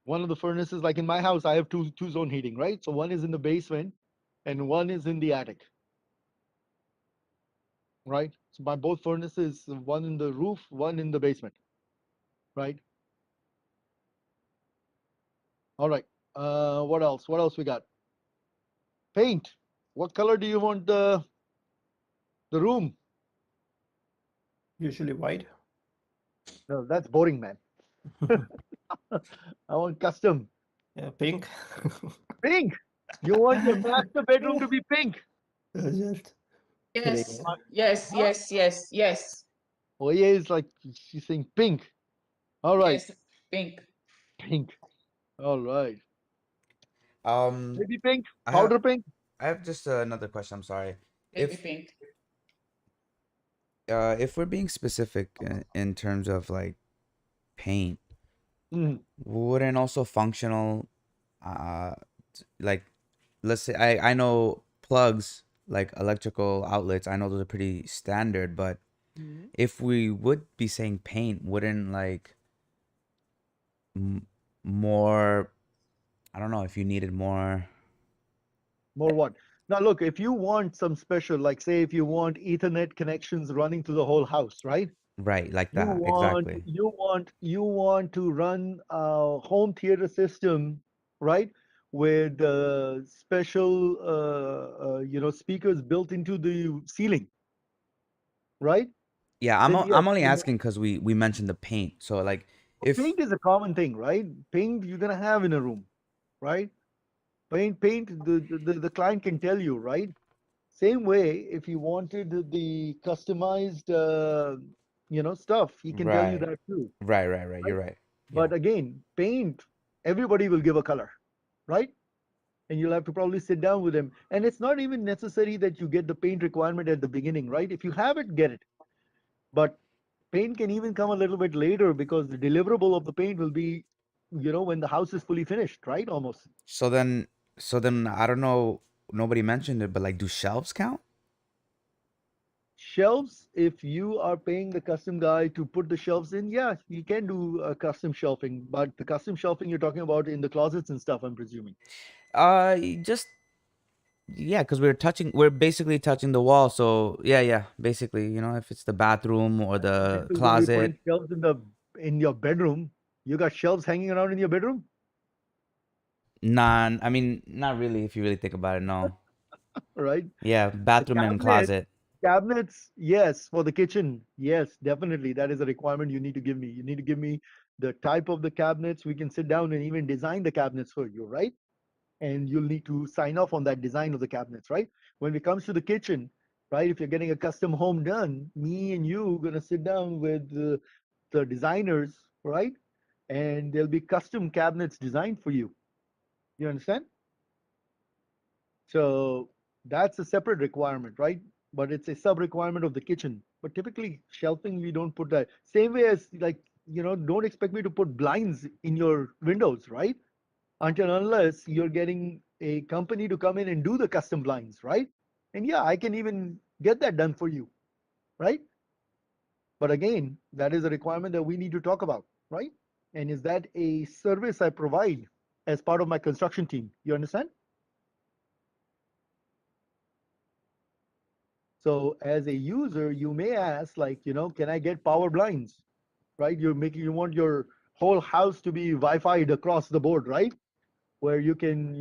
one of the furnaces, like in my house, I have two-zone heating, right? So one is in the basement and one is in the attic, right? So my both furnaces, one in the roof, one in the basement, right? All right. What else? What else we got? Paint. What color do you want the room? Usually white. No, that's boring, man. I want custom. Yeah, pink. Pink. You want your master bedroom to be pink. Just kidding. Yes, Uh, yes, Huh? yes, yes, yes, Oh yeah, it's like she's saying pink. All right, yes, pink, pink. All right. Um, Baby pink, I have powder pink. I have just another question. I'm sorry. baby If pink. if we're being specific in terms of like paint, Mm, wouldn't also functional, uh, like let's say I know plugs like electrical outlets. I know those are pretty standard, but mm. if we would be saying paint, wouldn't like m more, I don't know if you needed more. More what? Now look, if you want some special, like say if you want Ethernet connections running to the whole house, right? Right, like You that, want exactly. you want to run a home theater system, right? With special speakers built into the ceiling, right? Yeah, Then yes, I'm only you know, asking because we mentioned the paint. So like if paint is a common thing, right? Paint you're gonna have in a room, right? Paint the client can tell you, right? Same way, if you wanted the customized, stuff, he can tell you right, that too, right, right? you're right. Yeah. But again, paint, everybody will give a color, right? And you'll have to probably sit down with them. And it's not even necessary that you get the paint requirement at the beginning, right? If you have it, get it. But paint can even come a little bit later because the deliverable of the paint will be, when the house is fully finished, right? Almost. So then I don't know, nobody mentioned it, but like do shelves count? Shelves, if you are paying the custom guy to put the shelves in, yeah, you can do custom shelving, but the custom shelving you're talking about in the closets and stuff, I'm presuming. Just yeah, because we're basically touching the wall. So yeah, basically, if it's the bathroom or If the you're going to be closet, putting shelves in your bedroom, you got shelves hanging around in your bedroom, I mean, not really if you really think about it, no. right? Yeah, The bathroom and closet. cabinets, yes, for the kitchen, yes, definitely. That is a requirement you need to give me. You need to give me the type of the cabinets. We can sit down and even design the cabinets for you, right? And you'll need to sign off on that design of the cabinets, right? When it comes to the kitchen, right? If you're getting a custom home done, me and you gonna sit down with the designers, right? And there'll be custom cabinets designed for you. You understand? So that's a separate requirement, right? But it's a sub requirement of the kitchen. But typically, shelving, we don't put that. Same way as like, don't expect me to put blinds in your windows, right? Until unless you're getting a company to come in and do the custom blinds, right? And yeah, I can even get that done for you, right? But again, that is a requirement that we need to talk about, right? And is that a service I provide as part of my construction team? You understand? So as a user, you may ask, like, can I get power blinds, right? You want your whole house to be Wi-Fi'd across the board, right? Where you can,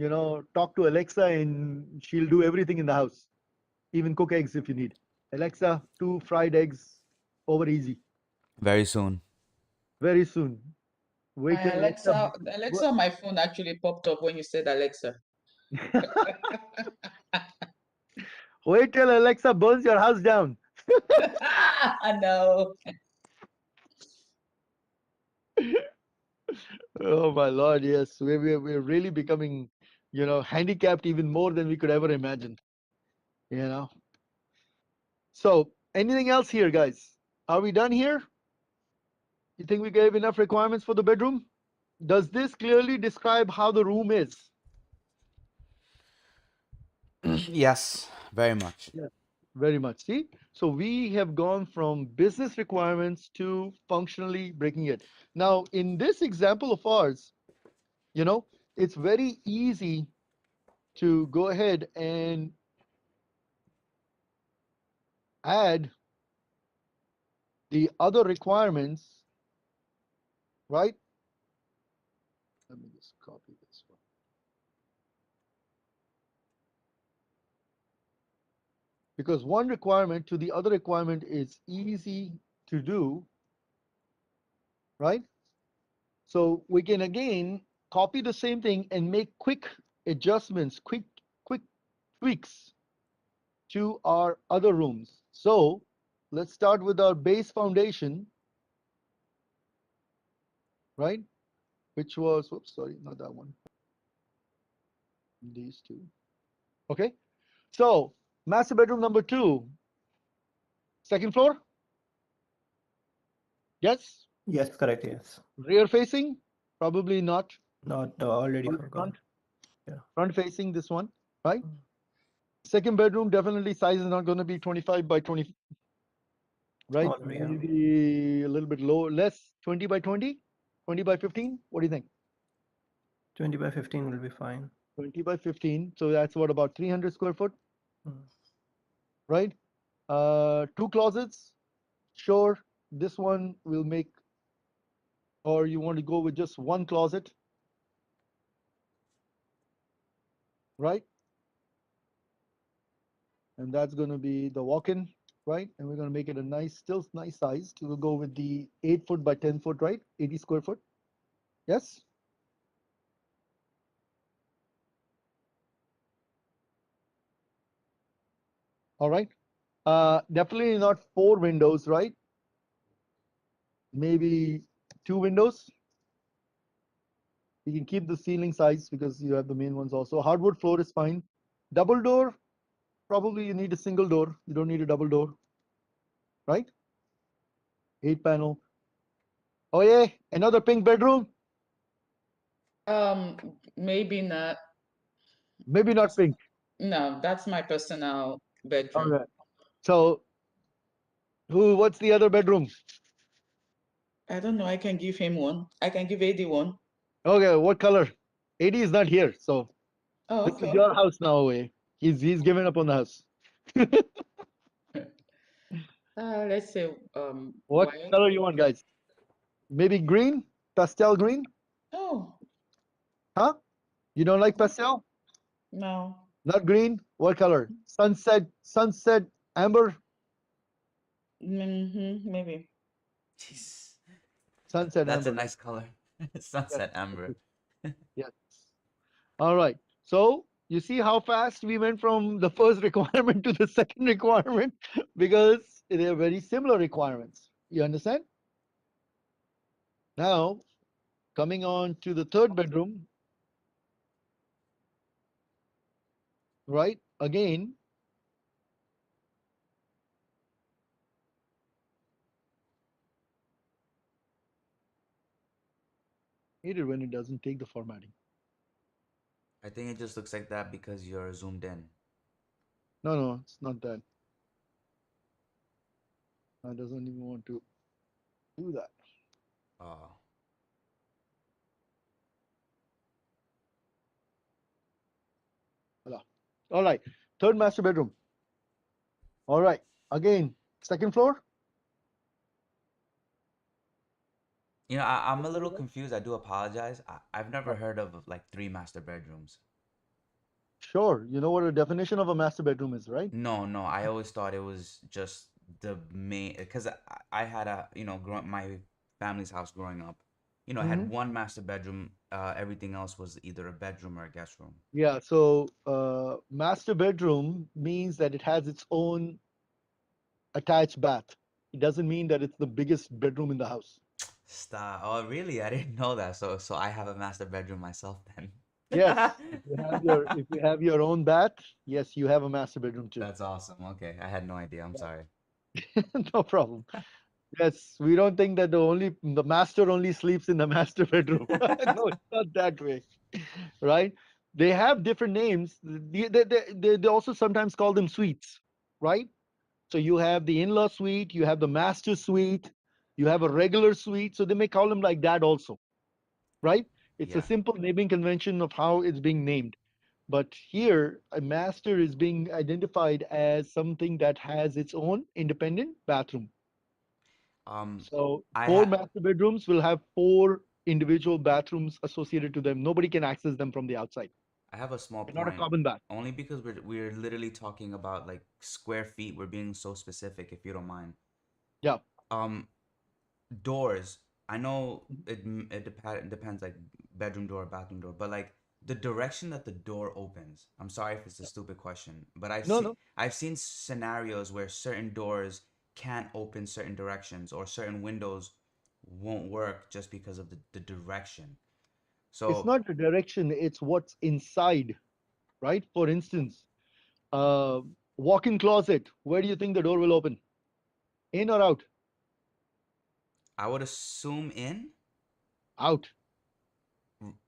talk to Alexa and she'll do everything in the house, even cook eggs if you need. Alexa, 2 fried eggs over easy, Very soon. very soon. Wait My till Alexa. Alexa on my phone actually popped up when you said Alexa. Wait till Alexa burns your house down. I know. Oh my Lord, yes. We're really becoming, handicapped even more than we could ever imagine, you know. So anything else here, guys? Are we done here? You think we gave enough requirements for the bedroom? Does this clearly describe how the room is? Yes, very much. Yeah, very much. See, so we have gone from business requirements to functionally breaking it. Now, in this example of ours, it's very easy to go ahead and add the other requirements, right? Let me just copy this one. Because one requirement to the other requirement is easy to do, right? So we can again copy the same thing and make quick adjustments, quick tweaks to our other rooms. So let's start with our base foundation, right? Which was, whoops, sorry, not that one. These two. Okay. So master bedroom number 2, second floor. Yes. Yes, correct. Yes. Rear facing, probably not. Not already Only forgot. front. Yeah. Front facing, this one, right? Second bedroom, definitely size is not going to be 25 by 20, right? Smaller, yeah. Maybe a little bit low, less, 20 by 20, 20 by 15. What do you think? 20 by 15 will be fine. 20 by 15. So that's what, about 300 square foot, right? 2 closets. Sure. This one will make, or you want to go with just 1 closet, right? And that's going to be the walk-in, right? And we're going to make it a nice, still nice size. We'll go with the 8 foot by 10 foot, right? 80 square foot. Yes. All right. Definitely not 4 windows, right? Maybe 2 windows. You can keep the ceiling size because you have the main ones also. Hardwood floor is fine. Double door, probably you need a single door. You don't need a double door, right? 8 panel. Oh yeah, another pink bedroom. Maybe not. Maybe not pink. No, that's my personal bedroom. Okay. So what's the other bedroom? I don't know. I can give him one. I can give AD one. Okay, what color? AD is not here, so Oh, this is okay. your house now. Away. He's given up on the house. Let's say What white. color you want, guys? Maybe green, pastel green, Oh, huh? You don't like pastel? no. Not green. What color? Sunset amber, Maybe. Jeez. sunset That's a amber. nice color. Yes. Sunset amber. Yes. All right. So you see how fast we went from the first requirement to the second requirement because they're very similar requirements. You understand? Now, coming on to the third bedroom, right? Again, hate it when it doesn't take the formatting. I think it just looks like that because you're zoomed in. No, no, it's not that. I doesn't even want to do that. Oh. Voila. All right. Third master bedroom. All right. Again, second floor. You know, I'm a little confused. I do apologize. I've never heard of like 3 master bedrooms. Sure. You know what a definition of a master bedroom is, right? No, no. I always thought it was just the main because I had a my family's house growing up. You know, I had Mhm. one master bedroom. Everything else was either a bedroom or a guest room. Yeah. So, master bedroom means that it has its own attached bath. It doesn't mean that it's the biggest bedroom in the house. Stop. Oh, really? I didn't know that. So I have a master bedroom myself then. Yes. If you have your own bath, yes, you have a master bedroom too. That's awesome. Okay, I had no idea. I'm sorry. No problem. Yes, we don't think that the master only sleeps in the master bedroom. No, it's not that way, right? They have different names. They also sometimes call them suites, right? So you have the in-law suite, you have the master suite, you have a regular suite. So they may call them like that also, right? It's a Yeah. simple naming convention of how it's being named. But here, a master is being identified as something that has its own independent bathroom. Um, So I 4 ha master bedrooms will have 4 individual bathrooms associated to them. Nobody can access them from the outside. I have a small They're not a point. common bath. Only because we're literally talking about like square feet. We're being so specific, if you don't mind. Yeah. Um, doors. I know it depends like bedroom door, bathroom door, but like the direction that the door opens. I'm sorry if it's a stupid question, but No, no. I've seen scenarios where certain doors can't open certain directions or certain windows won't work just because of the direction. It's So not the direction, it's what's inside, right? For instance, uh, walk-in closet. Where do you think the door will open? In or out? I would assume in. Out.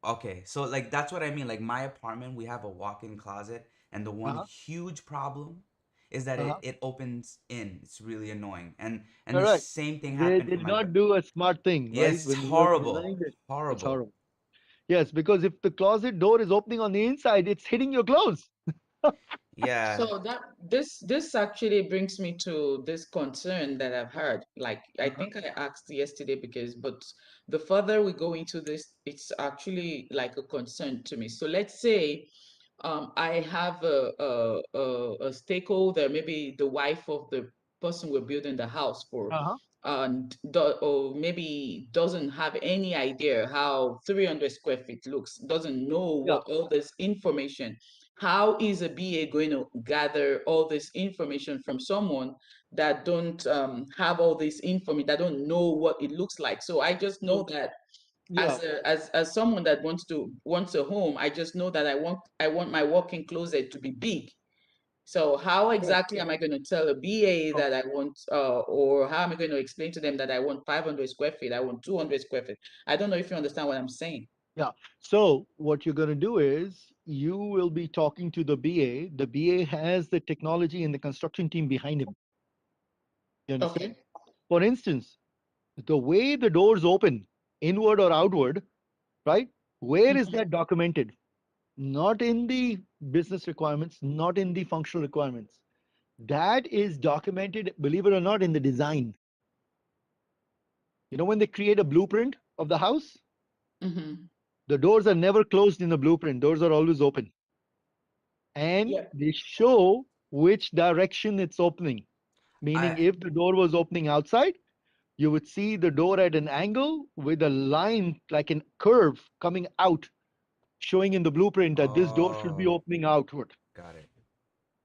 Okay, so like that's what I mean. Like my apartment, we have a walk-in closet, and the one Uh-huh. huge problem is that Uh-huh. it opens in. It's really annoying. And the Correct. same thing They happened for did my not do a smart thing, right? Yes, it's When they were horrible. designed it, it's Horrible. horrible. Yes, because if the closet door is opening on the inside, it's hitting your clothes. Yeah. So that this actually brings me to this concern that I've heard. Like I Uh-huh. think I asked yesterday because, but the further we go into this, it's actually like a concern to me. So let's say I have a stakeholder, maybe the wife of the person we're building the house for, Uh-huh. and or maybe doesn't have any idea how 300 square feet looks, doesn't know Yeah. what all this information. How is a BA going to gather all this information from someone that don't have all this information, that don't know what it looks like? So I just know So, that yeah. as someone that wants a home, I just know that I want my walk-in closet to be big. So how Correct. exactly am I going to tell a BA that Okay. I want, or how am I going to explain to them that I want 500 square feet, I want 200 square feet? I don't know if you understand what I'm saying. Yeah. So what you're going to do is you will be talking to the BA. The BA has the technology and the construction team behind him. You understand? Okay. For instance, the way the doors open, inward or outward, right? Where is Mhm. that documented? Not in the business requirements, not in the functional requirements. That is documented, believe it or not, in the design. You know, when they create a blueprint of the house, Mhm. the doors are never closed in the blueprint, doors are always open. And Yeah. they show which direction it's opening. Meaning, I if the door was opening outside, you would see the door at an angle with a line like a curve coming out, showing in the blueprint that this door should be Oh, opening outward, got it.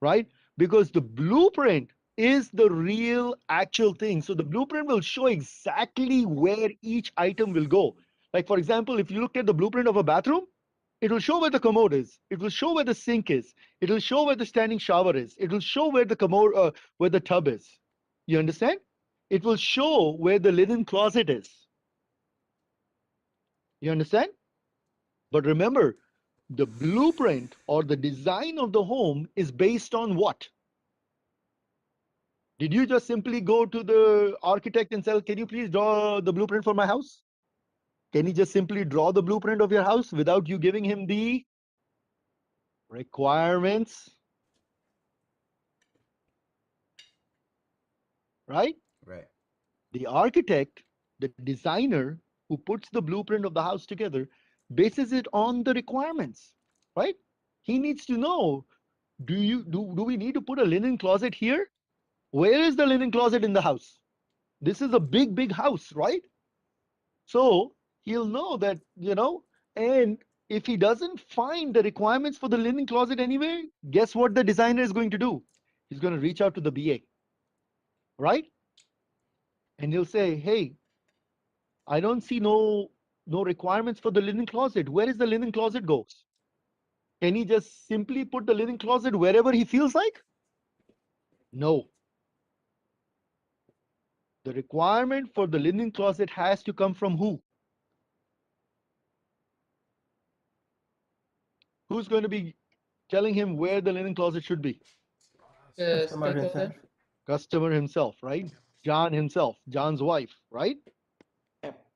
right? Because the blueprint is the real actual thing. So the blueprint will show exactly where each item will go. Like, for example, if you look at the blueprint of a bathroom, it will show where the commode is. It will show where the sink is. It will show where the standing shower is. It will show where the commode, where the tub is. You understand? It will show where the linen closet is. You understand? But remember, the blueprint or the design of the home is based on what? Did you just simply go to the architect and say, can you please draw the blueprint for my house? Can he just simply draw the blueprint of your house without you giving him the requirements, right? Right. The architect, the designer who puts the blueprint of the house together, bases it on the requirements, right? He needs to know, do we need to put a linen closet here? Where is the linen closet in the house? This is a big house, right? So he'll know that, and if he doesn't find the requirements for the linen closet anyway, guess what the designer is going to do? He's going to reach out to the BA, right? And he'll say, hey, I don't see no requirements for the linen closet. Where is the linen closet goes? Can he just simply put the linen closet wherever he feels like? No. The requirement for the linen closet has to come from who? Who's going to be telling him where the linen closet should be? The Customer stakeholder. himself. Customer himself, right? John himself, John's wife, right? Yep.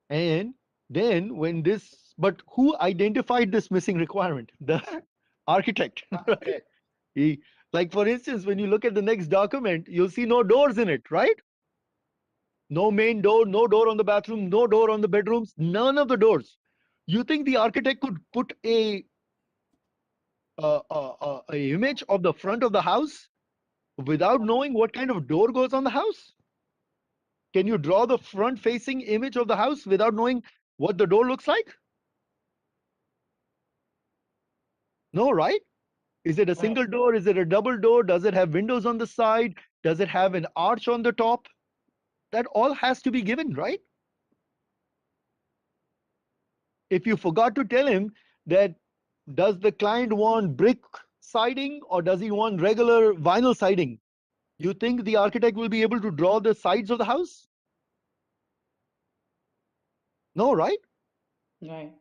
And then when this, but who identified this missing requirement? The architect, right? Architect. He, like for instance, when you look at the next document, you'll see no doors in it, right? No main door, no door on the bathroom, no door on the bedrooms, none of the doors. You think the architect could put a image of the front of the house without knowing what kind of door goes on the house? Can you draw the front-facing image of the house without knowing what the door looks like? No, right? Is it a single door? Is it a double door? Does it have windows on the side? Does it have an arch on the top? That all has to be given, right? If you forgot to tell him that, does the client want brick siding or does he want regular vinyl siding? You think the architect will be able to draw the sides of the house? No, right? Right.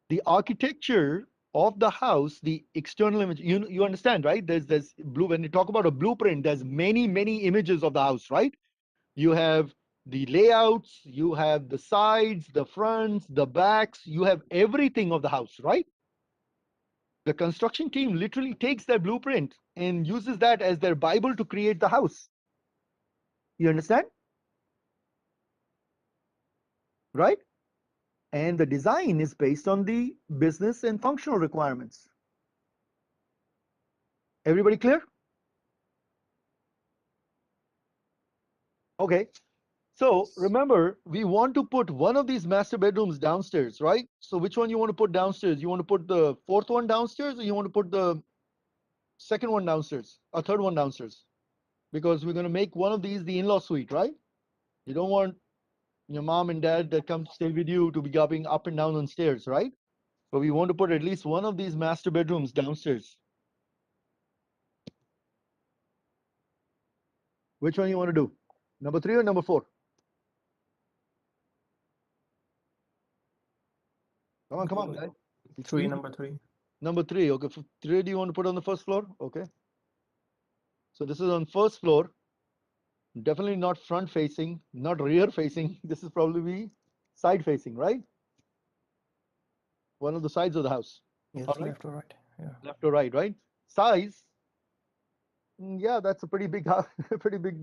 The architecture of the house, the external image, you understand, right? There's blue, when you talk about a blueprint, there's many images of the house, right? You have the layouts, you have the sides, the fronts, the backs, you have everything of the house, right? The construction team literally takes their blueprint and uses that as their Bible to create the house. You understand? Right? And the design is based on the business and functional requirements. Everybody clear? Okay. So remember, we want to put one of these master bedrooms downstairs, right? So which one you want to put downstairs? You want to put the fourth one downstairs, or you want to put the second one downstairs, or third one downstairs? Because we're going to make one of these the in-law suite, right? You don't want your mom and dad that come to stay with you to be going up and down on stairs, right? So we want to put at least one of these master bedrooms downstairs. Which one you want to do? Number 3 or number 4? Come on, guys. Three, number 3. Number 3. Okay, 3 do you want to put on the first floor? Okay. So this is on first floor. Definitely not front facing, not rear facing. This is probably side facing, right? One of the sides of the house. Yes, All right. left or right. Yeah. Left or right, right? Size. Yeah, that's a pretty big house, pretty big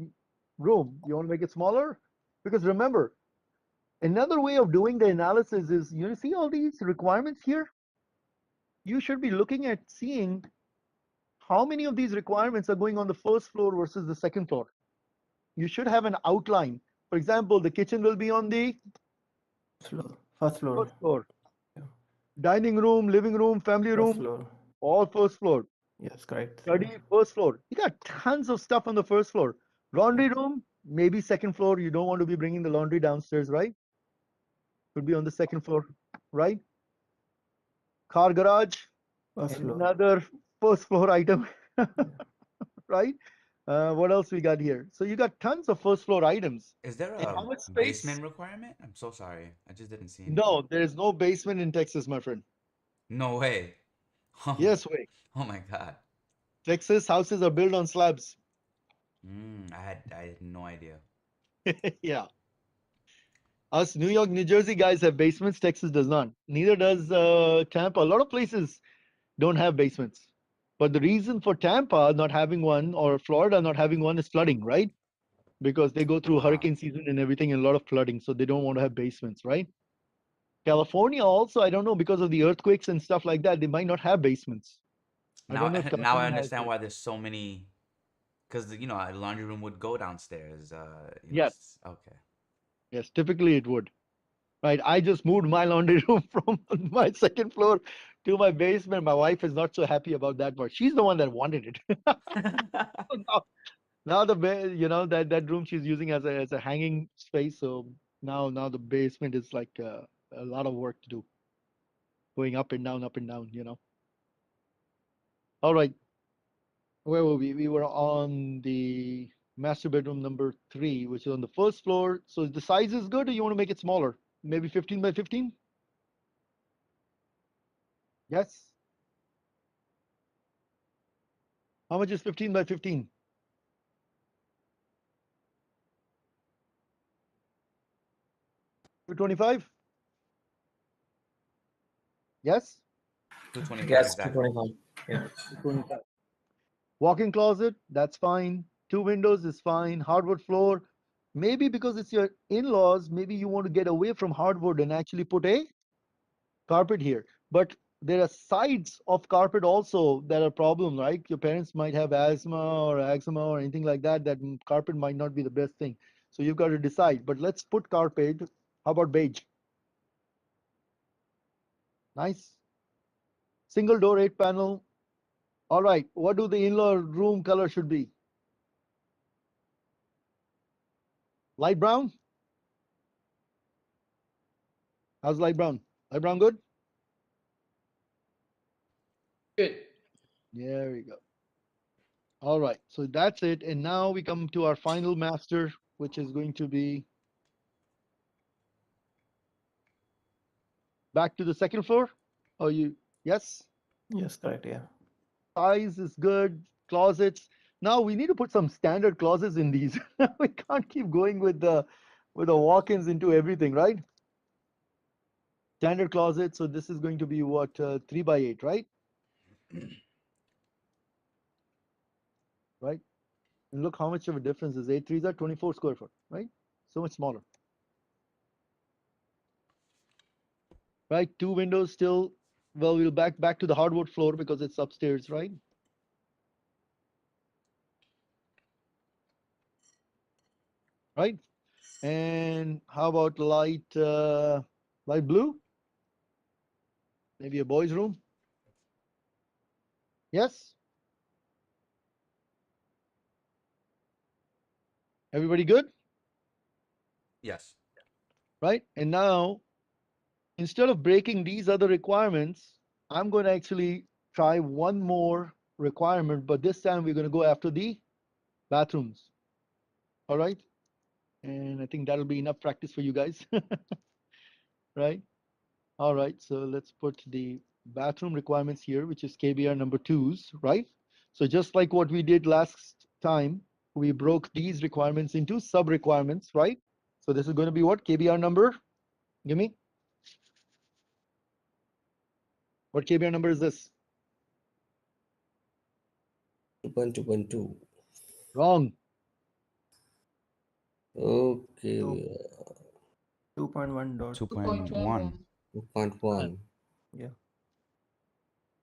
room. You want to make it smaller? Because remember, another way of doing the analysis is, you see all these requirements here? You should be looking at seeing how many of these requirements are going on the first floor versus the second floor. You should have an outline. For example, the kitchen will be on the Floor. First floor. first floor. Yeah. Dining room, living room, family First room, floor. all first floor. Yes, correct. Study, first floor. You got tons of stuff on the first floor. Laundry room, maybe second floor. You don't want to be bringing the laundry downstairs, right? Could be on the second floor, right? Car garage, First floor. another first floor item, right? What else we got here? So you got tons of first floor items. Is there And how a much space? basement requirement? I'm so sorry. I just didn't see anything. No, there is no basement in Texas, my friend. No way. Oh, Yes, way. oh my God. Texas houses are built on slabs. I had no idea. Yeah. Us New York, New Jersey guys have basements. Texas does not. Neither does Tampa. A lot of places don't have basements. But the reason for Tampa not having one or Florida not having one is flooding, right? Because they go through hurricane season and everything and a lot of flooding. So they don't want to have basements, right? California also, I don't know, because of the earthquakes and stuff like that, they might not have basements. I Now, don't know if now I California has understand it. why there's so many. Because, you know, a laundry room would go downstairs. Yes. Okay. Yes, typically it would. Right. I just moved my laundry room from my second floor to my basement. My wife is not so happy about that part. She's the one that wanted it. now, now that room she's using as a hanging space. So now the basement is like a lot of work to do, going up and down. All right. Where were we? We were on the master bedroom number 3, which is on the first floor. So the size is good, or you want to make it smaller? Maybe 15 by 15? Yes. How much is 15 by 15? 225? Yes? 225 Yes, exactly. 225. Yeah. 225. Walk-in closet, that's fine. 2 windows is fine. Hardwood floor. Maybe because it's your in-laws, maybe you want to get away from hardwood and actually put a carpet here. But there are sides of carpet also that are problem, right? Your parents might have asthma or eczema or anything like that. That carpet might not be the best thing. So you've got to decide. But let's put carpet. How about beige? Nice. Single door, 8 panel. All right. What do the in-law room color should be? Light brown? How's light brown? Light brown good? Good. There we go. All right. So that's it. And now we come to our final master, which is going to be back to the second floor. Oh, yes? Yes, correct. Yeah. Size is good. Closets. Now we need to put some standard clauses in these. We can't keep going with the walk-ins into everything, right? Standard closet. So this is going to be what, 3 by 8, right? Right. And look how much of a difference is 8 threes are 24 square foot, right? So much smaller. Right. 2 windows still. Well, we'll back to the hardwood floor because it's upstairs, right? Right. And how about light blue? Maybe a boys' room. Yes. Everybody good? Yes. Right. And now, instead of breaking these other requirements, I'm going to actually try one more requirement, but this time we're going to go after the bathrooms. All right. And I think that'll be enough practice for you guys. Right. All right. So let's put the bathroom requirements here, which is KBR number 2s, right? So just like what we did last time, we broke these requirements into sub requirements, right? So this is going to be what? KBR number? Give me. What KBR number is this? 2.2.2. Wrong. Okay. 2.1 dot. 2.1. 2.1. Yeah.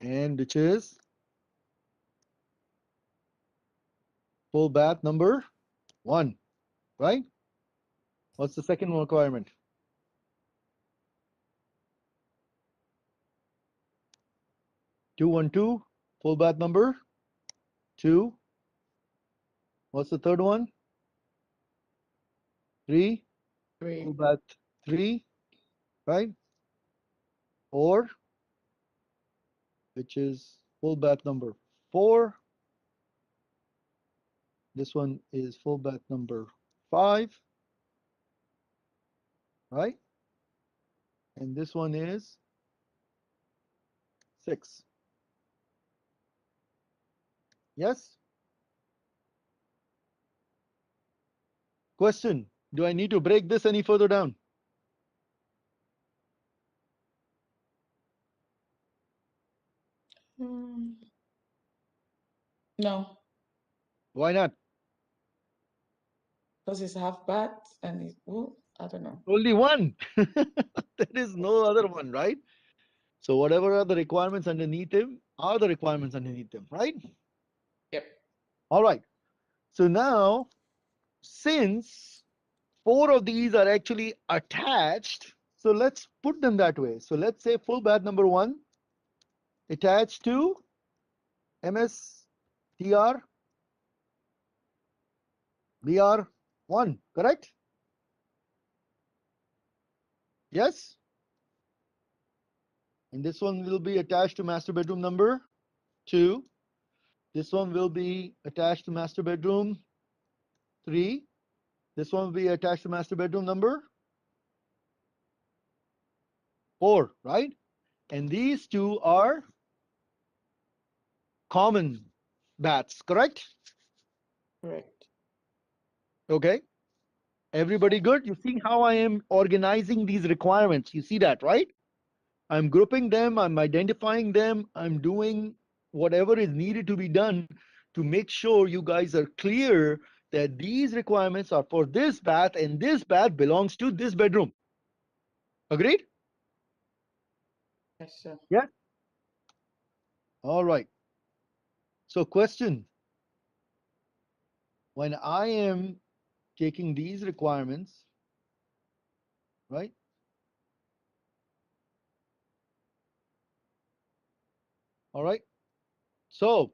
And which is full bath number 1, right? What's the second requirement? 212, full bath number 2. What's the third one? 3, full 3. bath 3, right? Or which is full bath number 4. This one is full bath number 5, right? And this one is 6. Yes? Question, do I need to break this any further down? No, Why not? because it's half bath and I don't know. Only one. There is no other one, right? So whatever are the requirements underneath him are the requirements underneath them, right? Yep. All right. So now, since 4 of these are actually attached, so let's put them that way. So let's say full bath number 1 attached to MSTR BR1, correct? Yes. And this one will be attached to master bedroom number 2. This one will be attached to master bedroom 3. This one will be attached to master bedroom number 4, right? And these two are common baths, correct? Correct. Okay. Everybody good? You see how I am organizing these requirements? You see that, right? I'm grouping them, I'm identifying them, I'm doing whatever is needed to be done to make sure you guys are clear that these requirements are for this bath and this bath belongs to this bedroom. Agreed? Yes, sir. Yeah. All right. So question, when I am taking these requirements, right? All right. So,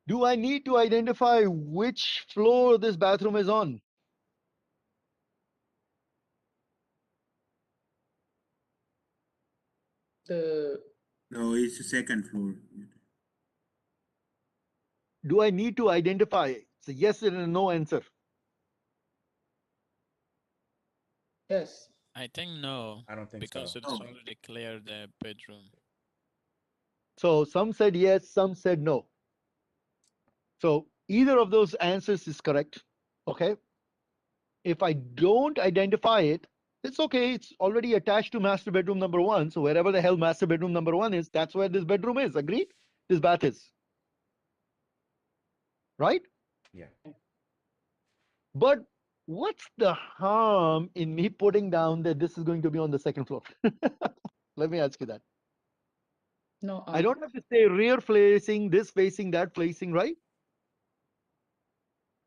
do I need to identify which floor this bathroom is on? No, it's the second floor. Do I need to identify? It's a yes and a no answer. Yes. I think no, I don't think because so. it's already clear the bedroom. So some said yes, some said no. So either of those answers is correct. Okay. If I don't identify it, it's okay. It's already attached to master bedroom number one. So wherever the hell master bedroom number one is, that's where this bedroom is. Agreed? This bath is. Right? Yeah. But what's the harm in me putting down that this is going to be on the second floor? Let me ask you that. No. I don't have to say rear facing, this facing, that facing, right?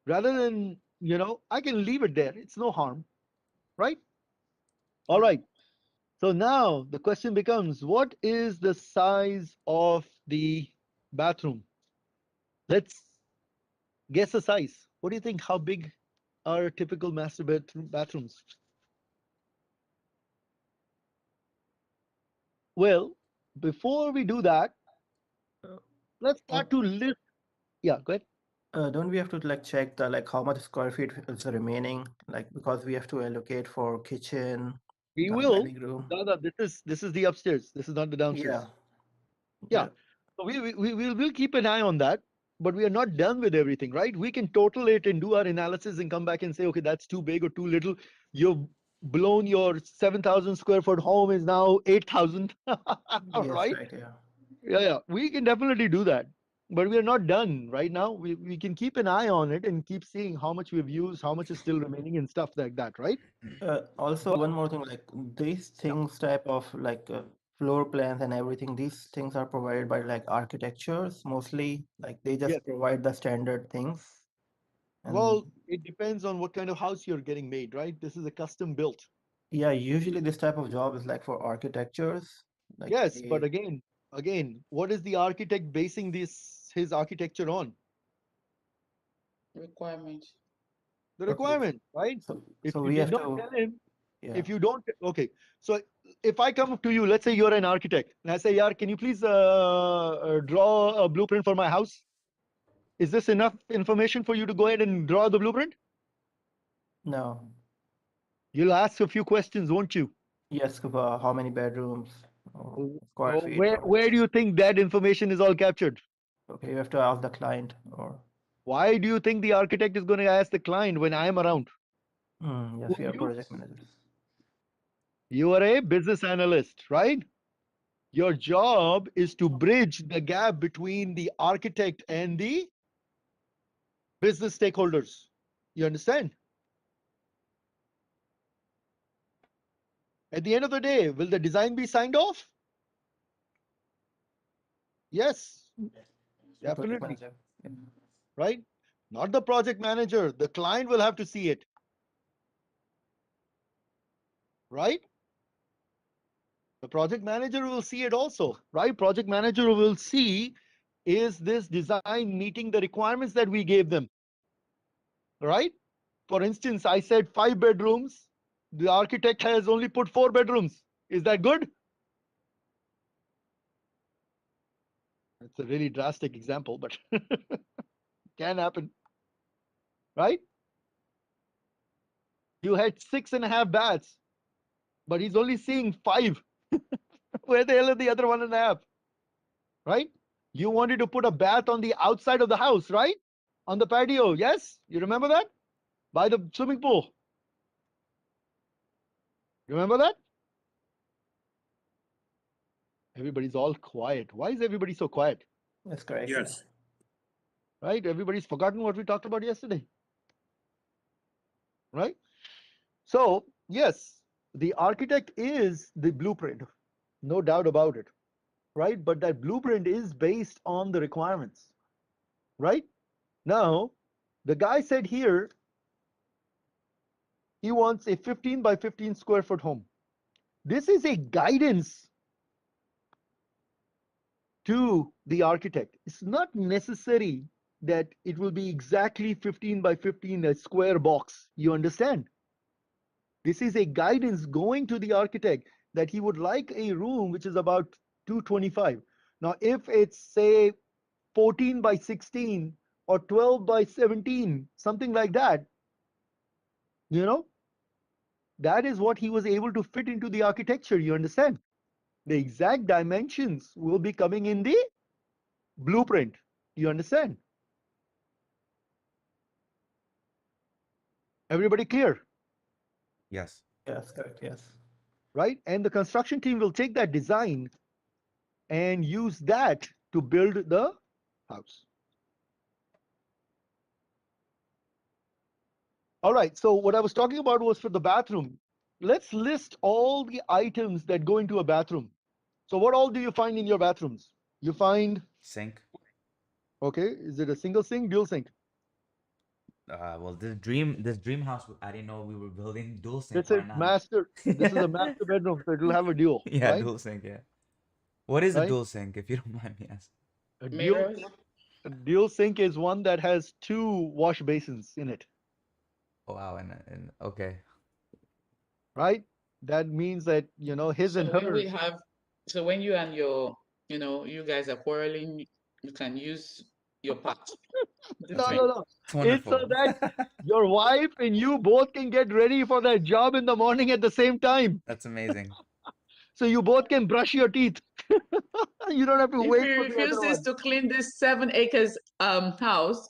Rather than, I can leave it there. It's no harm, right? All right. So now the question becomes, what is the size of the bathroom? Let's guess a size. What do you think? How big are typical master bathrooms? Well, before we do that, Uh, let's start to list. Yeah, go ahead. don't we have to like check the like how much square feet is remaining? Like because we have to allocate for kitchen, We the will. dining room. Dada, this is the upstairs. This is not the downstairs. Yeah. Yeah. So we'll keep an eye on that, but we are not done with everything, right? We can total it and do our analysis and come back and say, okay, that's too big or too little. You've blown your 7,000 square foot home is now 8,000, Yes, right? right, yeah. Yeah, we can definitely do that, but we are not done right now. We can keep an eye on it and keep seeing how much we've used, how much is still remaining, and stuff like that, right? Also, But one more thing, like these yeah, things type of like floor plans and everything, these things are provided by like architectures mostly. Like they yes. just provide the standard things. And Well, it depends on what kind of house you're getting made, right? This is a custom built. yeah, usually this type of job is like for architectures. Like Yes, but they, again, what is the architect basing this his architecture on? Requirement. The okay, requirement, right? so If so you we did have not to, tell him, yeah, if you don't, okay. So if I come to you, let's say you're an architect, and I say, "Yaar, can you please draw a blueprint for my house?" Is this enough information for you to go ahead and draw the blueprint? no, You'll ask a few questions, won't you? yes, how many bedrooms or square So feet or where do you think that information is all captured? okay, you have to ask the client or Why do you think the architect is going to ask the client when I am around? Who yes, we are are you? project managers. You are a business analyst, right? Your job is to bridge the gap between the architect and the business stakeholders. You understand? At the end of the day, will the design be signed off? Yes, Yeah, project definitely, manager. Yeah. right? Not the project manager. The client will have to see it, right? The project manager will see it also, right? Project manager will see, is this design meeting the requirements that we gave them, right? For instance, I said 5 bedrooms. The architect has only put 4 bedrooms. Is that good? It's a really drastic example, but can happen, right? You had 6.5 baths, but he's only seeing 5. Where the hell are the other 1.5? Right? You wanted to put a bath on the outside of the house, right? On the patio. Yes? You remember that? By the swimming pool. Remember that? Everybody's all quiet. Why is everybody so quiet? That's correct. Yeah. Yes. Right? Everybody's forgotten what we talked about yesterday. Right? So, yes, the architect is the blueprint, no doubt about it. Right? But that blueprint is based on the requirements. Right? Now, the guy said here He wants a 15 by 15 square foot home. This is a guidance to the architect. It's not necessary that it will be exactly 15 by 15, a square box. You understand? This is a guidance going to the architect that he would like a room which is about 225. Now, if it's say 14 by 16 or 12 by 17, something like that, you know, that is what he was able to fit into the architecture. You understand? The exact dimensions will be coming in the blueprint. You understand? Everybody clear? Yes. Yes, correct. Yes. Right? And the construction team will take that design and use that to build the house. All right. So what I was talking about was for the bathroom. Let's list all the items that go into a bathroom. So what all do you find in your bathrooms? You find, Sink. okay, is it a single sink, dual sink? Well, this dream house, I didn't know we were building dual sink. This Why is not? master. This is a master bedroom, so it will have a dual, Yeah, right? dual sink. Yeah. What is a Right? dual sink, if you don't mind me asking? A dual Mirrors. a dual sink is one that has two wash basins in it, Oh, wow. And okay. right? That means that, his and So when we hers. have, so when you and your, you guys are quarreling, you can use your part. That's No, me. no, no. It's It's so wonderful. that your wife and you both can get ready for that job in the morning at the same time. That's amazing. So you both can brush your teeth. You don't have to If he wait for the other refuses one. to clean this 7 acres house,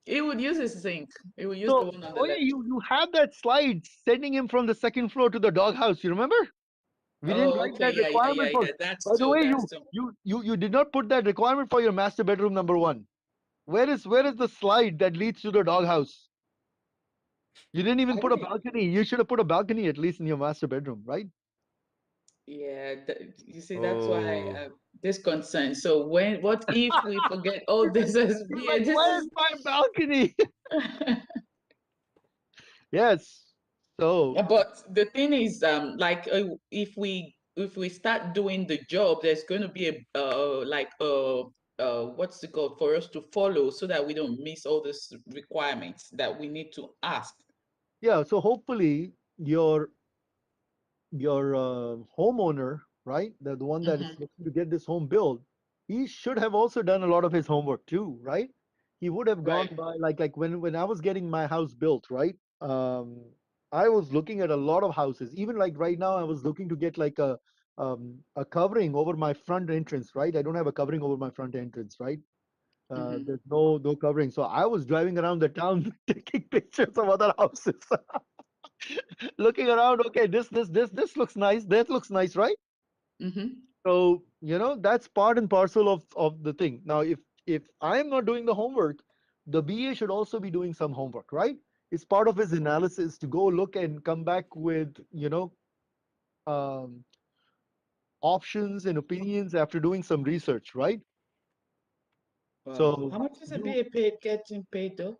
he would use his sink. He would use the So, one on the oh yeah, left. you have that slide sending him from the second floor to the doghouse. You remember? We didn't Oh, write okay, that yeah, yeah, yeah, requirement for. yeah. That's By the true. way, That's you true. you you you did not put that requirement for your master bedroom number one. Where is the slide that leads to the doghouse? You didn't even I put a didn't. balcony. You should have put a balcony at least in your master bedroom, right? Yeah, you see, that's why Oh. this concern. So what if we forget all this as You're beer? like, This where's is. my balcony? Yes. So But the thing is, like if we start doing the job, there's going to be a what's it called for us to follow so that we don't miss all these requirements that we need to ask. yeah, so hopefully your homeowner, right? The one that is Hmm. looking to get this home built, he should have also done a lot of his homework too, right? He would have gone Right. by like when I was getting my house built, right? I was looking at a lot of houses. Even like right now, I was looking to get like a covering over my front entrance, right? I don't have a covering over my front entrance, right? Hmm. There's no covering. So I was driving around the town taking pictures of other houses, looking around. Okay, this looks nice. That looks nice, right? Hmm. So that's part and parcel of the thing. Now, if I am not doing the homework, the BA should also be doing some homework, right? It's part of his analysis to go look and come back with um, options and opinions after doing some research, right? Wow. So How much is a you BA getting paid though?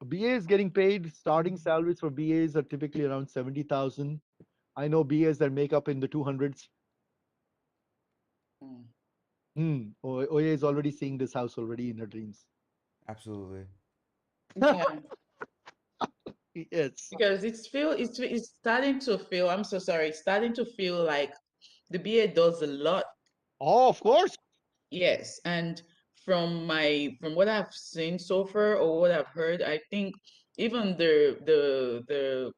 BA is getting paid. Starting salaries for BAs are typically around 70,000. I know BAs that make up in the 200s. Mm. Oya is already seeing this house already in her dreams. Absolutely. Yeah, Yes. because it's starting to feel. I'm so sorry. It's starting to feel like the BA does a lot. Oh, of course. Yes, and from what I've seen so far or what I've heard, I think even the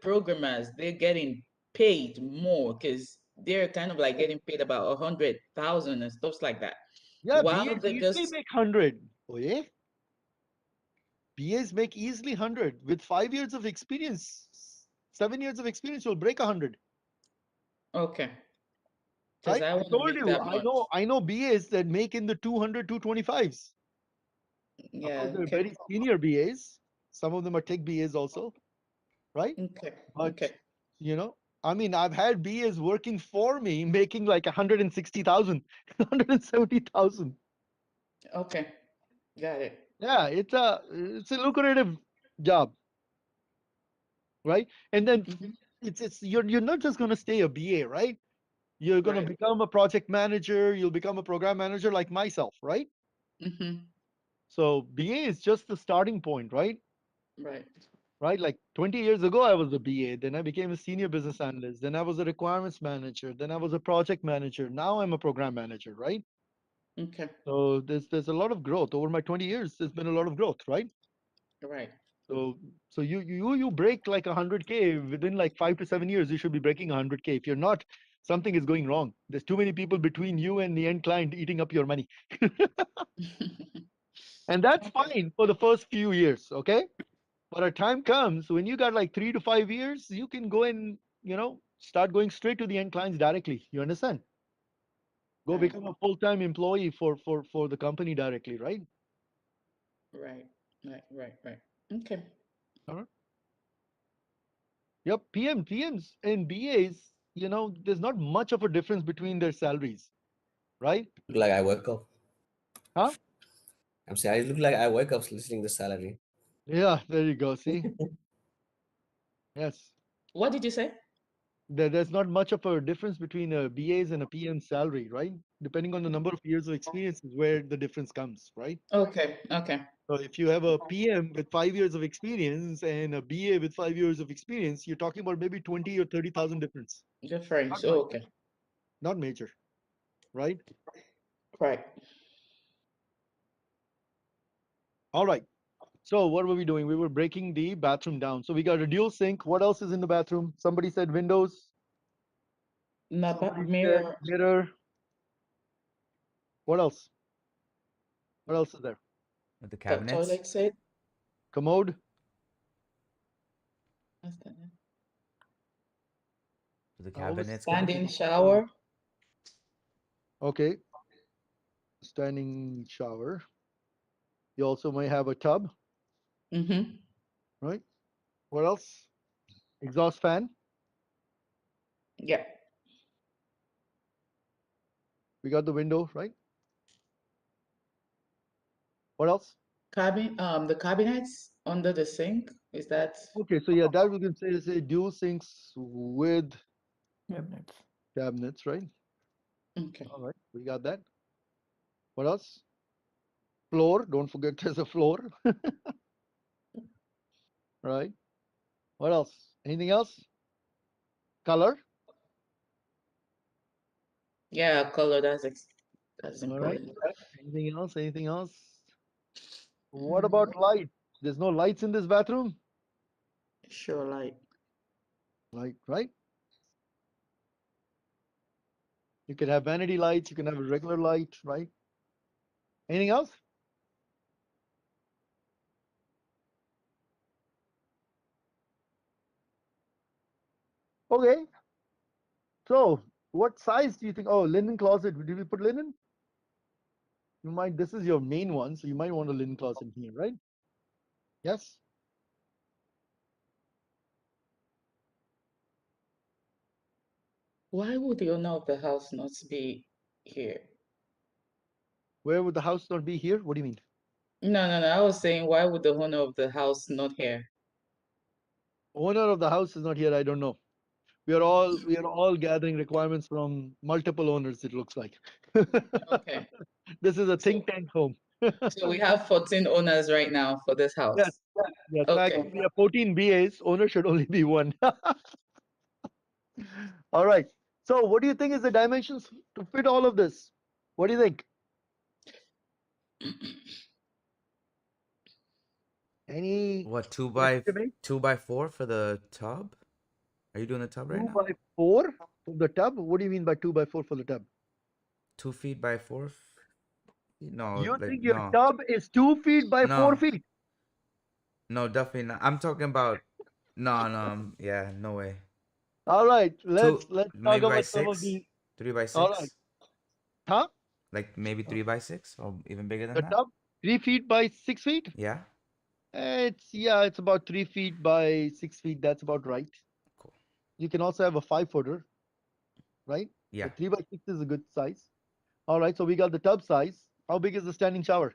programmers, they're getting paid more because they're kind of like getting paid about 100,000 and stuff like that. Yeah, While BAs they easily just make 100. Oh, yeah. BAs make easily 100. With 5 years of experience, 7 years of experience, you'll break 100. okay, because Right? I I want to told make you, that I much. know, I know BAs that make in the 200, 225s. Of course, Yeah, they're okay, very senior BAs. Some of them are tech BAs also, right? okay, But, okay, you know, I mean, I've had BAs working for me making like 160,000, 170,000. okay, got it. Yeah, it's a lucrative job. right? And then Mhm. it's you're not just going to stay a BA, right? You're going to Right. become a project manager, you'll become a program manager like myself, right? Mm-hmm. So BA is just the starting point, right? Right. Right? Like 20 years ago, I was a BA, then I became a senior business analyst, then I was a requirements manager, then I was a project manager. Now I'm a program manager, right? Okay. So there's a lot of growth over my 20 years. There's been a lot of growth, right? Right. So you break like 100K within like 5 to 7 years. You should be breaking 100K. If you're not, something is going wrong. There's too many people between you and the end client eating up your money, and that's Okay. fine for the first few years, okay? But a time comes when you got like 3 to 5 years, you can go and start going straight to the end clients directly. You understand? Go Right. become a full-time employee for the company directly, right? Right. Right. Right. Right. Okay. All right. Yep. PMs and BAs, there's not much of a difference between their salaries, right? Look like I wake up. Huh? I'm saying I look like I wake up listening to salary. Yeah, there you go. See? Yes. What did you say? There's not much of a difference between a BA's and a PM salary, right? Depending on the number of years of experience is where the difference comes, right? Okay. Okay. So if you have a PM with 5 years of experience and a BA with 5 years of experience, you're talking about maybe 20 or 30,000 difference. Difference. Not Oh, much, okay. not major, right? Right. All right. So what were we doing? We were breaking the bathroom down. So we got a dual sink. What else is in the bathroom? Somebody said windows. Somebody said Mirror. mirror. What else? What else is there? With the The cabinets. toilet seat. Commode. What's that? With the I always cabinets. Standing commode. shower. Okay. Standing shower. You also may have a tub, Mm-hmm. right? What else? Exhaust fan. Yeah. We got the window, right? What else? The cabinets under the sink. Is that Okay, so yeah, that we can say dual sinks with Cabinets. cabinets, right? okay? All right, we got that. What else? Floor. Don't forget there's a floor, right? What else? Anything else? Color. Yeah, color. That's All right. important. Anything else? Anything else? What Mm, about light? There's no lights in this bathroom, sure, light. like, right? You can have vanity lights. You can have a regular light, right? Anything else? Okay. So, what size do you think? Oh, linen closet. Did we put linen? You might. This is your main one, so you might want a linen closet here, right? Yes. Why would the owner of the house not be here? Where would the house not be here? What do you mean? No, no, no. I was saying, why would the owner of the house not here? Owner of the house is not here. I don't know. We are all gathering requirements from multiple owners. It looks like. Okay. This is a So, think tank home. so we have 14 owners right now for this Yes. house. Yes. Okay. Actually, we have 14 BAs. Owner should only be one. All right. So, what do you think is the dimensions to fit all of this? What do you think? Any What, estimate? 2 by 4 for the tub? Are you doing the tub right Two now? by four for the tub? What do you mean by 2 by 4 for the tub? 2 feet by 4 feet? No, You like think your no, tub is 2 feet by four no, feet? no, definitely not. I'm talking about no, no, yeah, no way. All right, Two, let's talk maybe by about some of six, the. three by All right, six, huh? like maybe 3 by 6 or even bigger than The that. tub 3 feet by 6 feet. Yeah, It's about 3 feet by 6 feet. That's about right. cool. You can also have a 5 footer, right? Yeah, But 3 by 6 is a good size. All right, so we got the tub size. How big is the standing shower?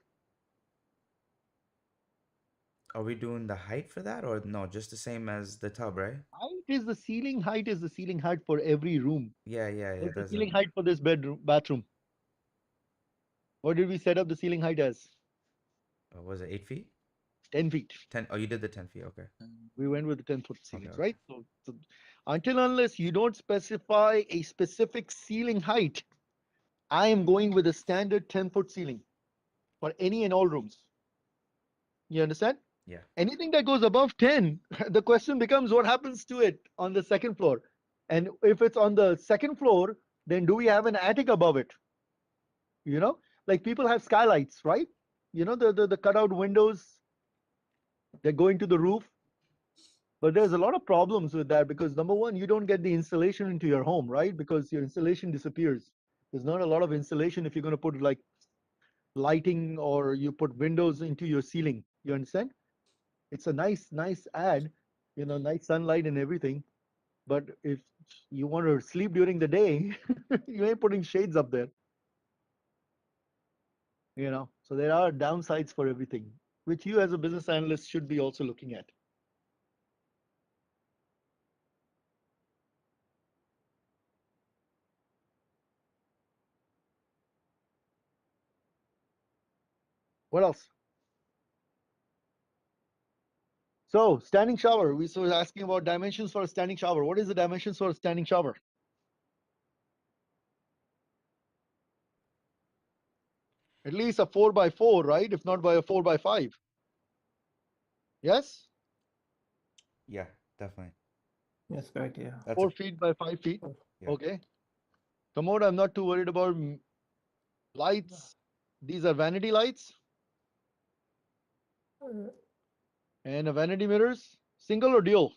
Are we doing the height for that or no? Just the same as the tub, right? Height is the ceiling height is the ceiling height for every room. Yeah, yeah, yeah. What's the That's ceiling height for this bathroom? What did we set up the ceiling height as? was it 8 feet? 10 feet. 10. Oh, you did the 10 feet. Okay. We went with the 10-foot Okay. ceilings, Okay. right? So until unless you don't specify a specific ceiling height, I am going with a standard 10-foot ceiling for any and all rooms. You understand? Yeah. Anything that goes above 10, the question becomes what happens to it on the second floor? And if it's on the second floor, then do we have an attic above it? You know, like people have skylights, right? You know, the cutout windows that go into the roof. But there's a lot of problems with that because number one, you don't get the insulation into your home, right? Because your insulation disappears. There's not a lot of insulation if you're going to put like lighting or you put windows into your ceiling. You understand? It's a nice ad, you know, nice sunlight and everything. But if you want to sleep during the day, you ain't putting shades up there, you know. So there are downsides for everything, which you as a business analyst should be also looking at. What else? So standing shower, we were asking about dimensions for a standing shower. What is the dimensions for a standing shower? At least a 4 by 4, right? If not by a 4 by 5. Yes? Yeah, definitely. Yes, correct. Yeah. That's 4 feet by 5 feet. yeah. Okay. Commode, I'm not too worried about lights. These are vanity lights and a vanity mirrors. Single or dual?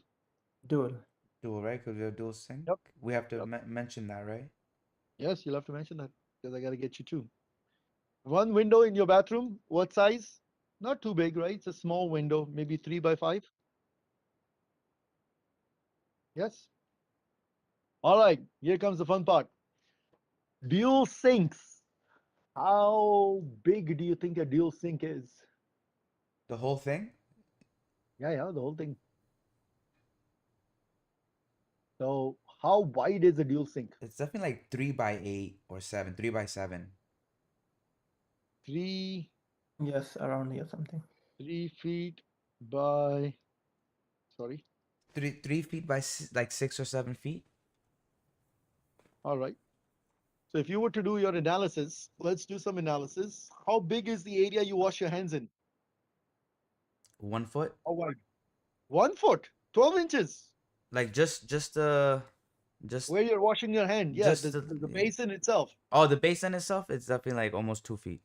Dual. Dual, right? Because we have dual sync. Yep. We have to Yep. mention that, right? Yes, you'll have to mention that because I got to get you two. One window in your bathroom. What size? Not too big, right? It's a small window, maybe 3 by 5. Yes. All right. Here comes the fun part. Dual sinks. How big do you think a dual sink is? The whole thing? Yeah, the whole thing. So how wide is a dual sink? It's definitely like 3 by 8 or 7. 3 by 7. Three Yes, around here something. 3 feet by, sorry. 3 feet by like 6 or 7 feet. All right. So if you were to do your analysis, let's do some analysis. How big is the area you wash your hands in? 1 foot. How wide? 1 foot, 12 inches. Like just Where you're washing your hand. Yeah, just the yeah. basin itself. Oh, the basin itself, it's definitely like almost 2 feet.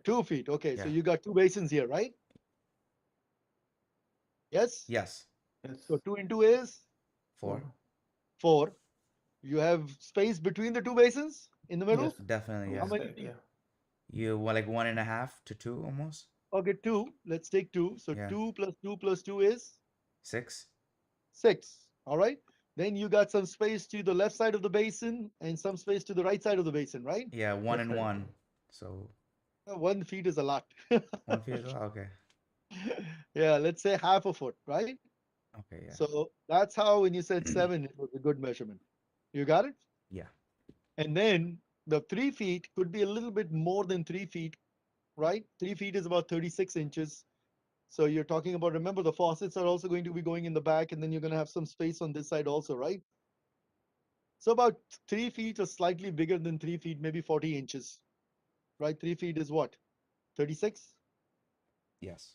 2 feet. Okay, so Yeah. you got two basins here, right? Yes? Yes. Yes. So 2 into is 4. 4. You have space between the two basins in the middle? Yes. Definitely, How yeah. many Correct, feet? yeah. You want like 1.5 to 2 almost? Okay, 2. Let's take 2. So Yeah. 2 plus 2 plus 2 is 6. 6. All right. Then you got some space to the left side of the basin and some space to the right side of the basin, right? Yeah, one That's and correct. one. So 1 feet is a lot. 1 feet as well? Okay. Yeah, let's say half a foot, right? Okay, yeah. So that's how when you said 7, it was a good measurement. You got it? Yeah. And then the 3 feet could be a little bit more than 3 feet, right? 3 feet is about 36 inches. So you're talking about, remember, the faucets are also going to be going in the back, and then you're going to have some space on this side also, right? So about 3 feet or slightly bigger than 3 feet, maybe 40 inches, right? 3 feet is what? 36? Yes.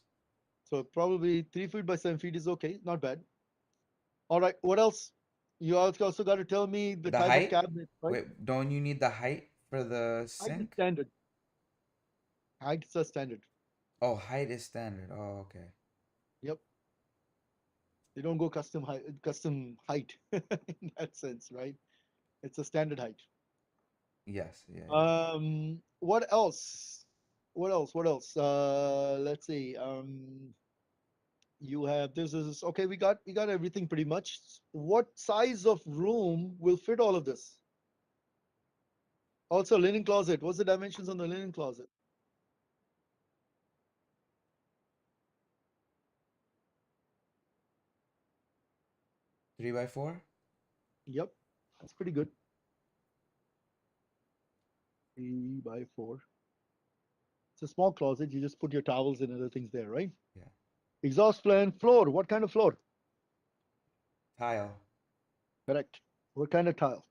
So probably 3 feet by 7 feet is okay, not bad. All right, what else? You also got to tell me the The type of height? cabinet, right? Wait, don't you need the height for the Height is sink? standard. Height is a standard. Oh, height is standard. Oh, okay. Yep. They don't go custom height in that sense, right? It's a standard height. Yes, yeah, yeah. What else? What else? Let's see. You have this is okay. We got everything pretty much. What size of room will fit all of this? Also, linen closet. What's the dimensions on the linen closet? 3x4. Yep, that's pretty good. 3x4. It's a small closet. You just put your towels and other things there, right? Yeah. Exhaust fan, floor. What kind of floor? Tile. Correct. What kind of tile?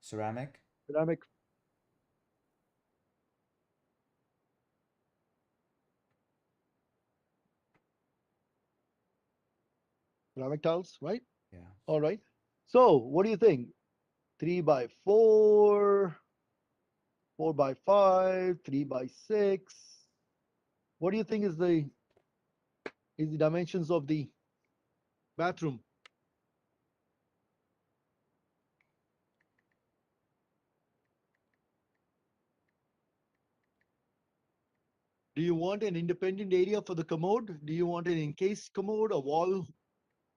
Ceramic. Ceramic. Ceramic tiles, right? Yeah. All right. So, what do you think? 3x4, 4x5, 3x6. What do you think is the dimensions of the bathroom? Do you want an independent area for the commode? Do you want an encased commode, a wall,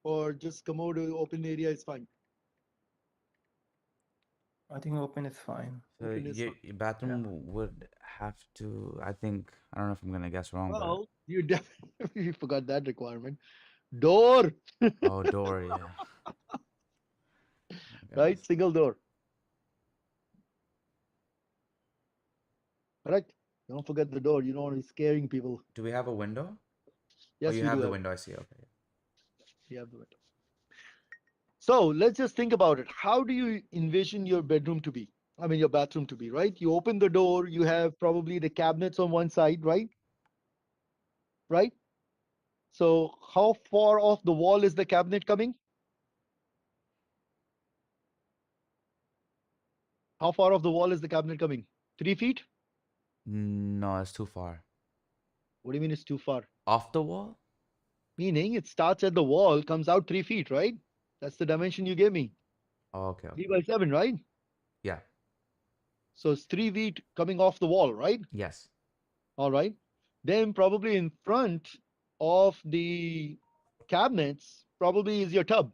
or just commode open area is fine? I think open is fine. So Open is your, fine. your bathroom would have to. I think I don't know if I'm gonna guess wrong, but Well, you definitely forgot that requirement. Door, oh, door. Yeah. Oh, right? goodness. Single door. Correct. Don't forget the door. You don't want to be scaring people. Do we have a window? Oh, Yes, you we do have the have. window. I see. Okay. We have the window. So let's just think about it. How do you envision your bedroom to be? I mean, your bathroom to be, right? You open the door, you have probably the cabinets on one side, right? Right? So how far off the wall is the cabinet coming? How far off the wall is the cabinet coming? 3 feet? No, it's too far. What do you mean it's too far? Off the wall? Meaning it starts at the wall, comes out 3 feet, right? That's the dimension you gave me. Oh, okay. 3x7, right? Yeah. So it's 3 feet coming off the wall, right? Yes. All right. Then probably in front of the cabinets, probably is your tub.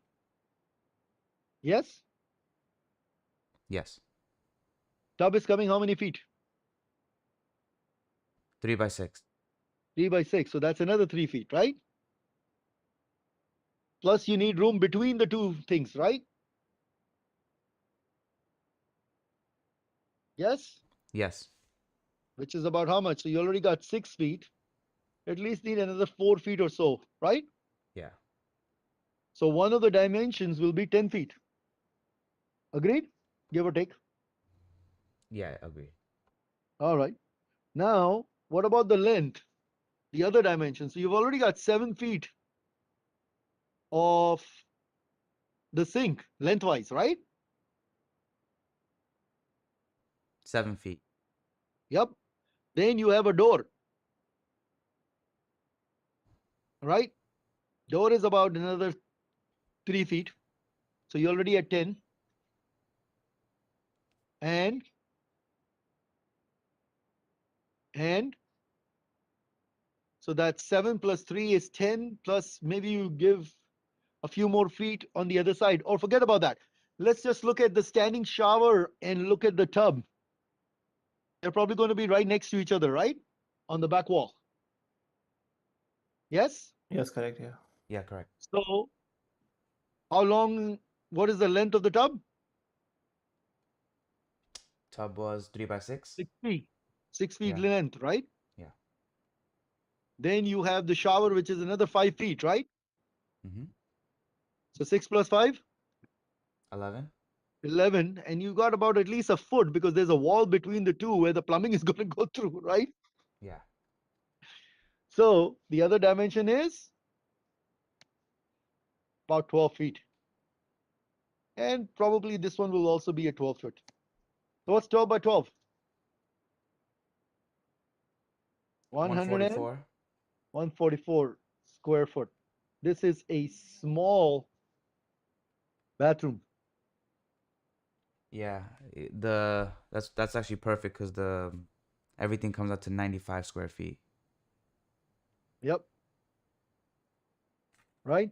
Yes? Yes. Tub is coming how many feet? 3x6. 3x6. So that's another 3 feet, right? Plus you need room between the two things, right? Yes? Yes. Which is about how much? So you already got 6 feet. At least need another 4 feet or so, right? Yeah. So one of the dimensions will be 10 feet. Agreed? Give or take. Yeah. Agree. All right. Now, what about the length? The other dimension. So you've already got 7 feet of the sink lengthwise, right? 7 feet. Yep. Then you have a door, right? Door is about another 3 feet. So you're already at 10. And so that's 7 plus 3 is 10, plus maybe you give a few more feet on the other side, or forget about that. Let's just look at the standing shower and look at the tub. They're probably going to be right next to each other, right? On the back wall. Yes? Yes, correct. Yeah. Yeah. Correct. So how long, what is the length of the tub? Tub was 3x6. 6 feet. 6 feet Yeah. length, right? Yeah. Then you have the shower, which is another 5 feet, right? Mm-hmm. So 6 plus 5, 11. 11. And you got about at least a foot because there's a wall between the two where the plumbing is going to go through, right? Yeah. So the other dimension is about 12 feet. And probably this one will also be a 12 foot. So what's 12 by 12? 100 and 144. 144 square foot. This is a small bathroom. Yeah. That's actually perfect because the everything comes out to 95 square feet. Yep. Right?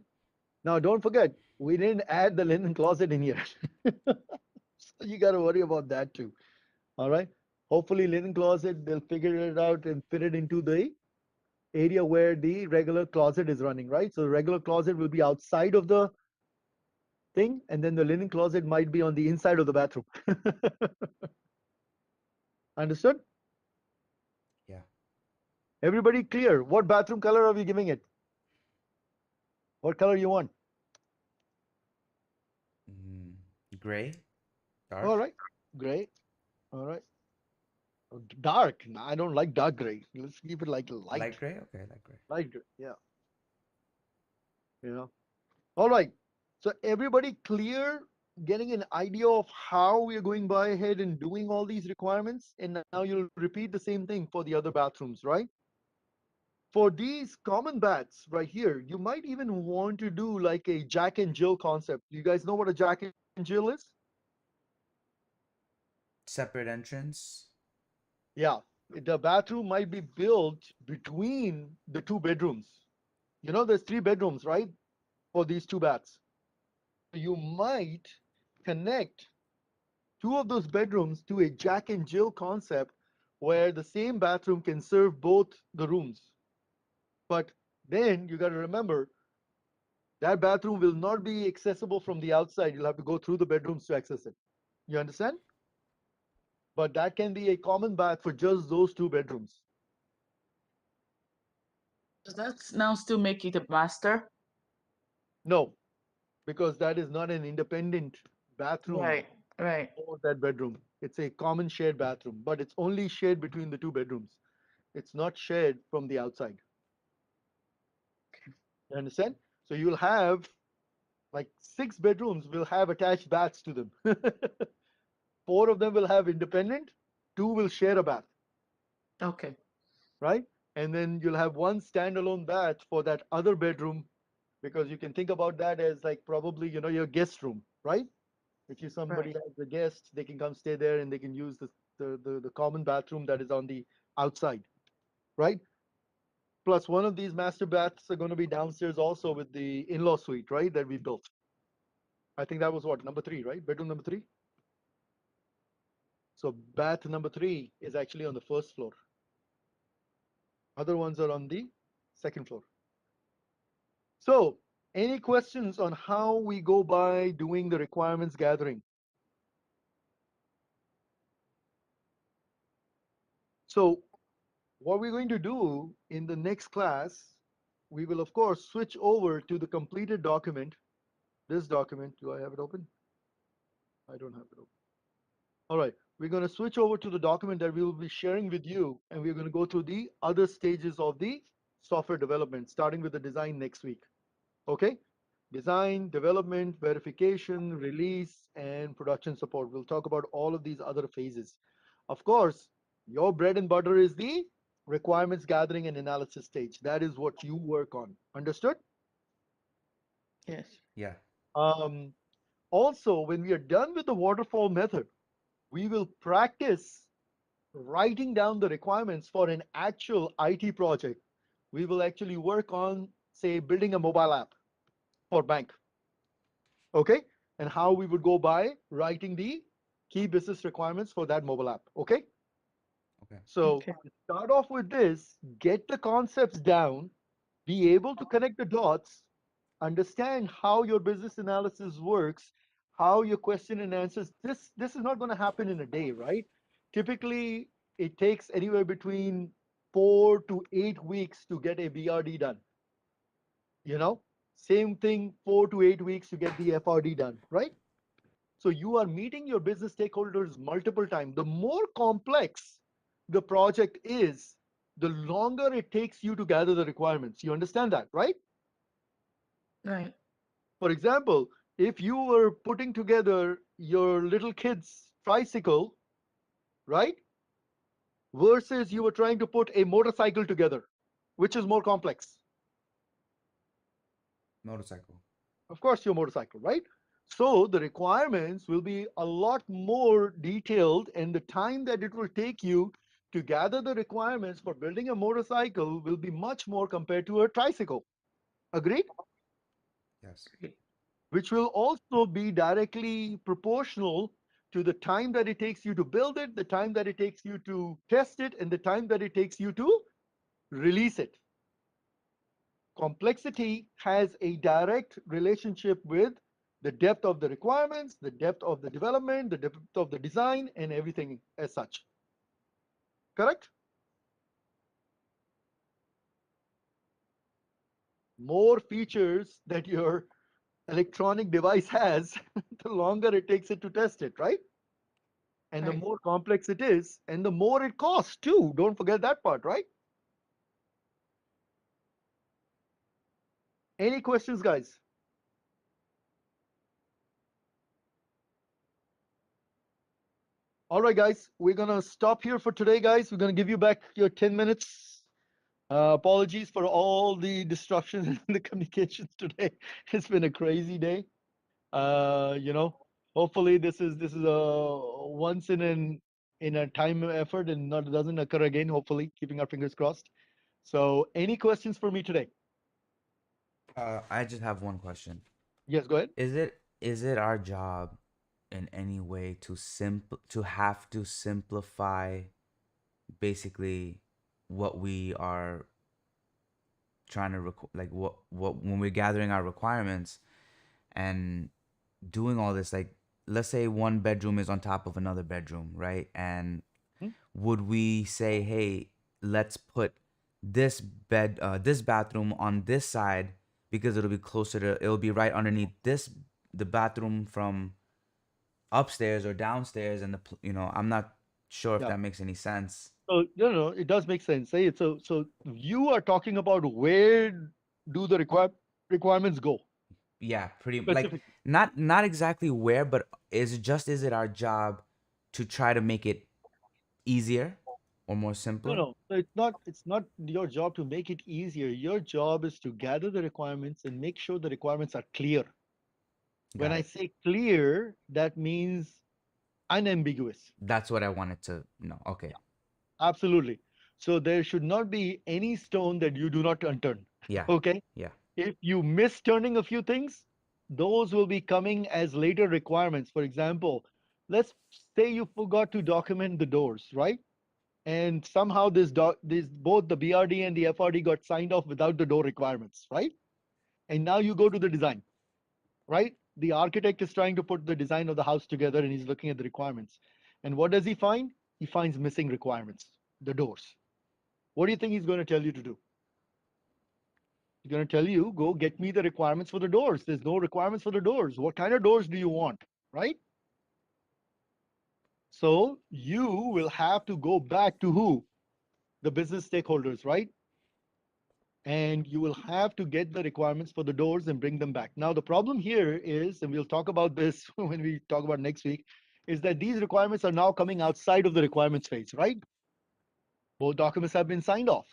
Now, don't forget, we didn't add the linen closet in here. So you got to worry about that too. All right. Hopefully, linen closet, they'll figure it out and fit it into the area where the regular closet is running, right? So the regular closet will be outside of the thing, and then the linen closet might be on the inside of the bathroom. Understood? Yeah. Everybody clear? What bathroom color are we giving it? What color you want? Mm, gray, dark, All right, gray. All right, dark. Nah, I don't like dark gray. Let's keep it like light light, gray. Okay, light gray. light gray. Yeah, you know. All right. So everybody clear, getting an idea of how we are going by ahead and doing all these requirements, and now you'll repeat the same thing for the other bathrooms, right? For these common baths right here, you might even want to do like a Jack and Jill concept. You guys know what a Jack and Jill is? Separate entrance. Yeah, the bathroom might be built between the two bedrooms. You know, there's three bedrooms, right? For these two baths. You might connect two of those bedrooms to a Jack and Jill concept where the same bathroom can serve both the rooms. But then you got to remember that bathroom will not be accessible from the outside. You'll have to go through the bedrooms to access it. You understand? But that can be a common bath for just those two bedrooms. Does that now still make it a master? No, because that is not an independent bathroom Right, right. for that bedroom. It's a common shared bathroom, but it's only shared between the two bedrooms. It's not shared from the outside. You understand? So you'll have like six bedrooms will have attached baths to them. Four of them will have independent, two will share a bath, Okay. right? And then you'll have one standalone bath for that other bedroom because you can think about that as like probably, your guest room, right? If you somebody Right. has a guest, they can come stay there and they can use the common bathroom that is on the outside, right? Plus, one of these master baths are going to be downstairs also with the in-law suite, right? That we built. I think that was what, number three, right? Bedroom number three. So bath number three is actually on the first floor. Other ones are on the second floor. So, any questions on how we go by doing the requirements gathering? So, what we're going to do in the next class, we will of course switch over to the completed document. This document, do I have it open? I don't have it open. All right, we're going to switch over to the document that we will be sharing with you, and we're going to go through the other stages of the software development, starting with the design next week. Okay? Design, development, verification, release, and production support. We'll talk about all of these other phases. Of course, your bread and butter is the requirements gathering and analysis stage. That is what you work on. Understood? Yes. Yeah. Um, Also, when we are done with the waterfall method, we will practice writing down the requirements for an actual IT project. We will actually work on, say, building a mobile app for bank. Okay, and how we would go by writing the key business requirements for that mobile app. Okay, Okay. so Okay. start off with this, get the concepts down, be able to connect the dots, understand how your business analysis works, how your question and answers. This is not going to happen in a day, right? Typically it takes anywhere between 4 to 8 weeks to get a BRD done. you know Same thing, 4 to 8 weeks to get the FRD done, right? So you are meeting your business stakeholders multiple times. The more complex the project is, the longer it takes you to gather the requirements. You understand that, right? Right. For example, if you were putting together your little kid's tricycle, right, versus you were trying to put a motorcycle together, which is more complex? Motorcycle. Of course, your motorcycle, right? So the requirements will be a lot more detailed, and the time that it will take you to gather the requirements for building a motorcycle will be much more compared to a tricycle. Agreed? Yes. Great. Which will also be directly proportional to the time that it takes you to build it, the time that it takes you to test it, and the time that it takes you to release it. Complexity has a direct relationship with the depth of the requirements, the depth of the development, the depth of the design, and everything as such. Correct? More features that your electronic device has, the longer it takes it to test it, right? And the Right. more complex it is, and the more it costs too. Don't forget that part, right? Any questions, guys? All right, guys, we're gonna stop here for today, guys. We're gonna give you back your 10 minutes. Apologies for all the disruptions in the communications today. It's been a crazy day. You know, hopefully this is a once in a time effort and not doesn't occur again. Hopefully, keeping our fingers crossed. So, any questions for me today? I just have one question. Yes, go ahead. Is it our job in any way to have to simplify basically what we are trying to like what when we're gathering our requirements and doing all this, like let's say one bedroom is on top of another bedroom, right? And Hmm? would we say, hey, let's put this bathroom on this side because it'll be right underneath the bathroom from upstairs or downstairs, and I'm not sure if Yeah. that makes any sense. So, no, it does make sense. Say it. So you are talking about where do the requirements go Yeah, pretty like specifically? not exactly where, but is it our job to try to make it easier or more No, simpler? no. So it's not your job to make it easier. Your job is to gather the requirements and make sure the requirements are clear. When Got I it. say clear, that means unambiguous. That's what I wanted to know. Okay. Absolutely. So there should not be any stone that you do not unturn. Yeah. Okay? Yeah. If you miss turning a few things, those will be coming as later requirements. For example, let's say you forgot to document the doors, right? And somehow this both the BRD and the FRD got signed off without the door requirements, right? And now you go to the design, right? The architect is trying to put the design of the house together and he's looking at the requirements. And what does he find? He finds missing requirements, the doors. What do you think he's going to tell you to do? He's going to tell you, go get me the requirements for the doors. There's no requirements for the doors. What kind of doors do you want? Right? So you will have to go back to who? The business stakeholders, right? And you will have to get the requirements for the doors and bring them back. Now, the problem here is, and we'll talk about this when we talk about next week, is that these requirements are now coming outside of the requirements phase, right? Both documents have been signed off.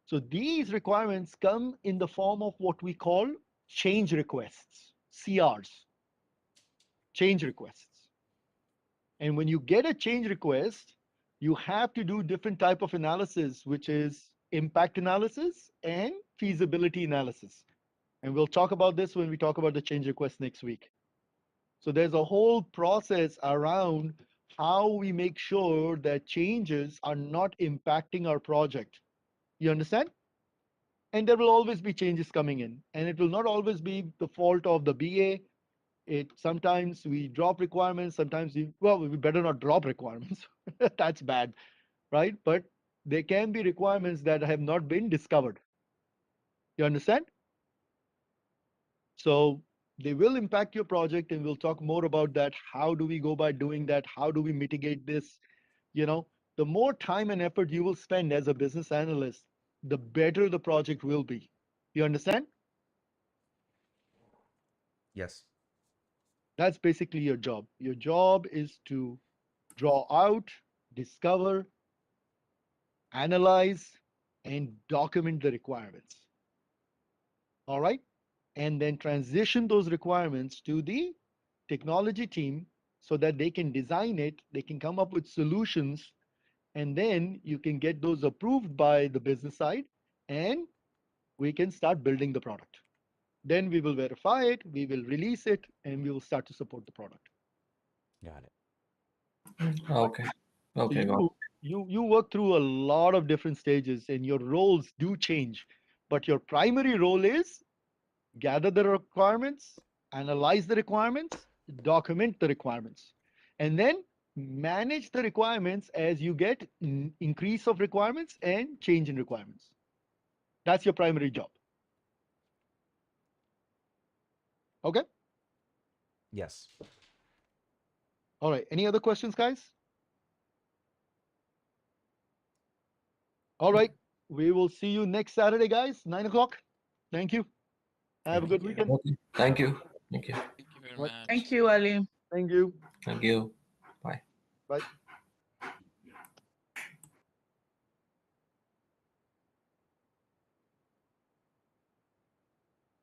So these requirements come in the form of what we call change requests, CRs, change requests. And when you get a change request, you have to do different type of analysis, which is impact analysis and feasibility analysis. And we'll talk about this when we talk about the change request next week. So there's a whole process around how we make sure that changes are not impacting our project. You understand? And there will always be changes coming in, and it will not always be the fault of the BA. It sometimes we drop requirements, sometimes we better not drop requirements. That's bad, right? But there can be requirements that have not been discovered. You understand? So they will impact your project, and we'll talk more about that. How do we go by doing that? How do we mitigate this? You know, the more time and effort you will spend as a business analyst, the better the project will be. You understand? Yes. That's basically your job. Your job is to draw out, discover, analyze, and document the requirements. All right. And then transition those requirements to the technology team so that they can design it, they can come up with solutions, and then you can get those approved by the business side, and we can start building the product. Then we will verify it, we will release it, and we will start to support the product. Got it. Okay. So Okay, got you work through a lot of different stages, and your roles do change, but your primary role is gather the requirements, analyze the requirements, document the requirements, and then manage the requirements as you get increase of requirements and change in requirements. That's your primary job. Okay? Yes. All right. Any other questions, guys? All right. We will see you next Saturday, guys, 9 o'clock. Thank you. Have a Thank good you. weekend. Okay. Thank you. Thank you. Thank you very Right. much. Thank you, Ali. Thank you. Thank you. Bye. Bye.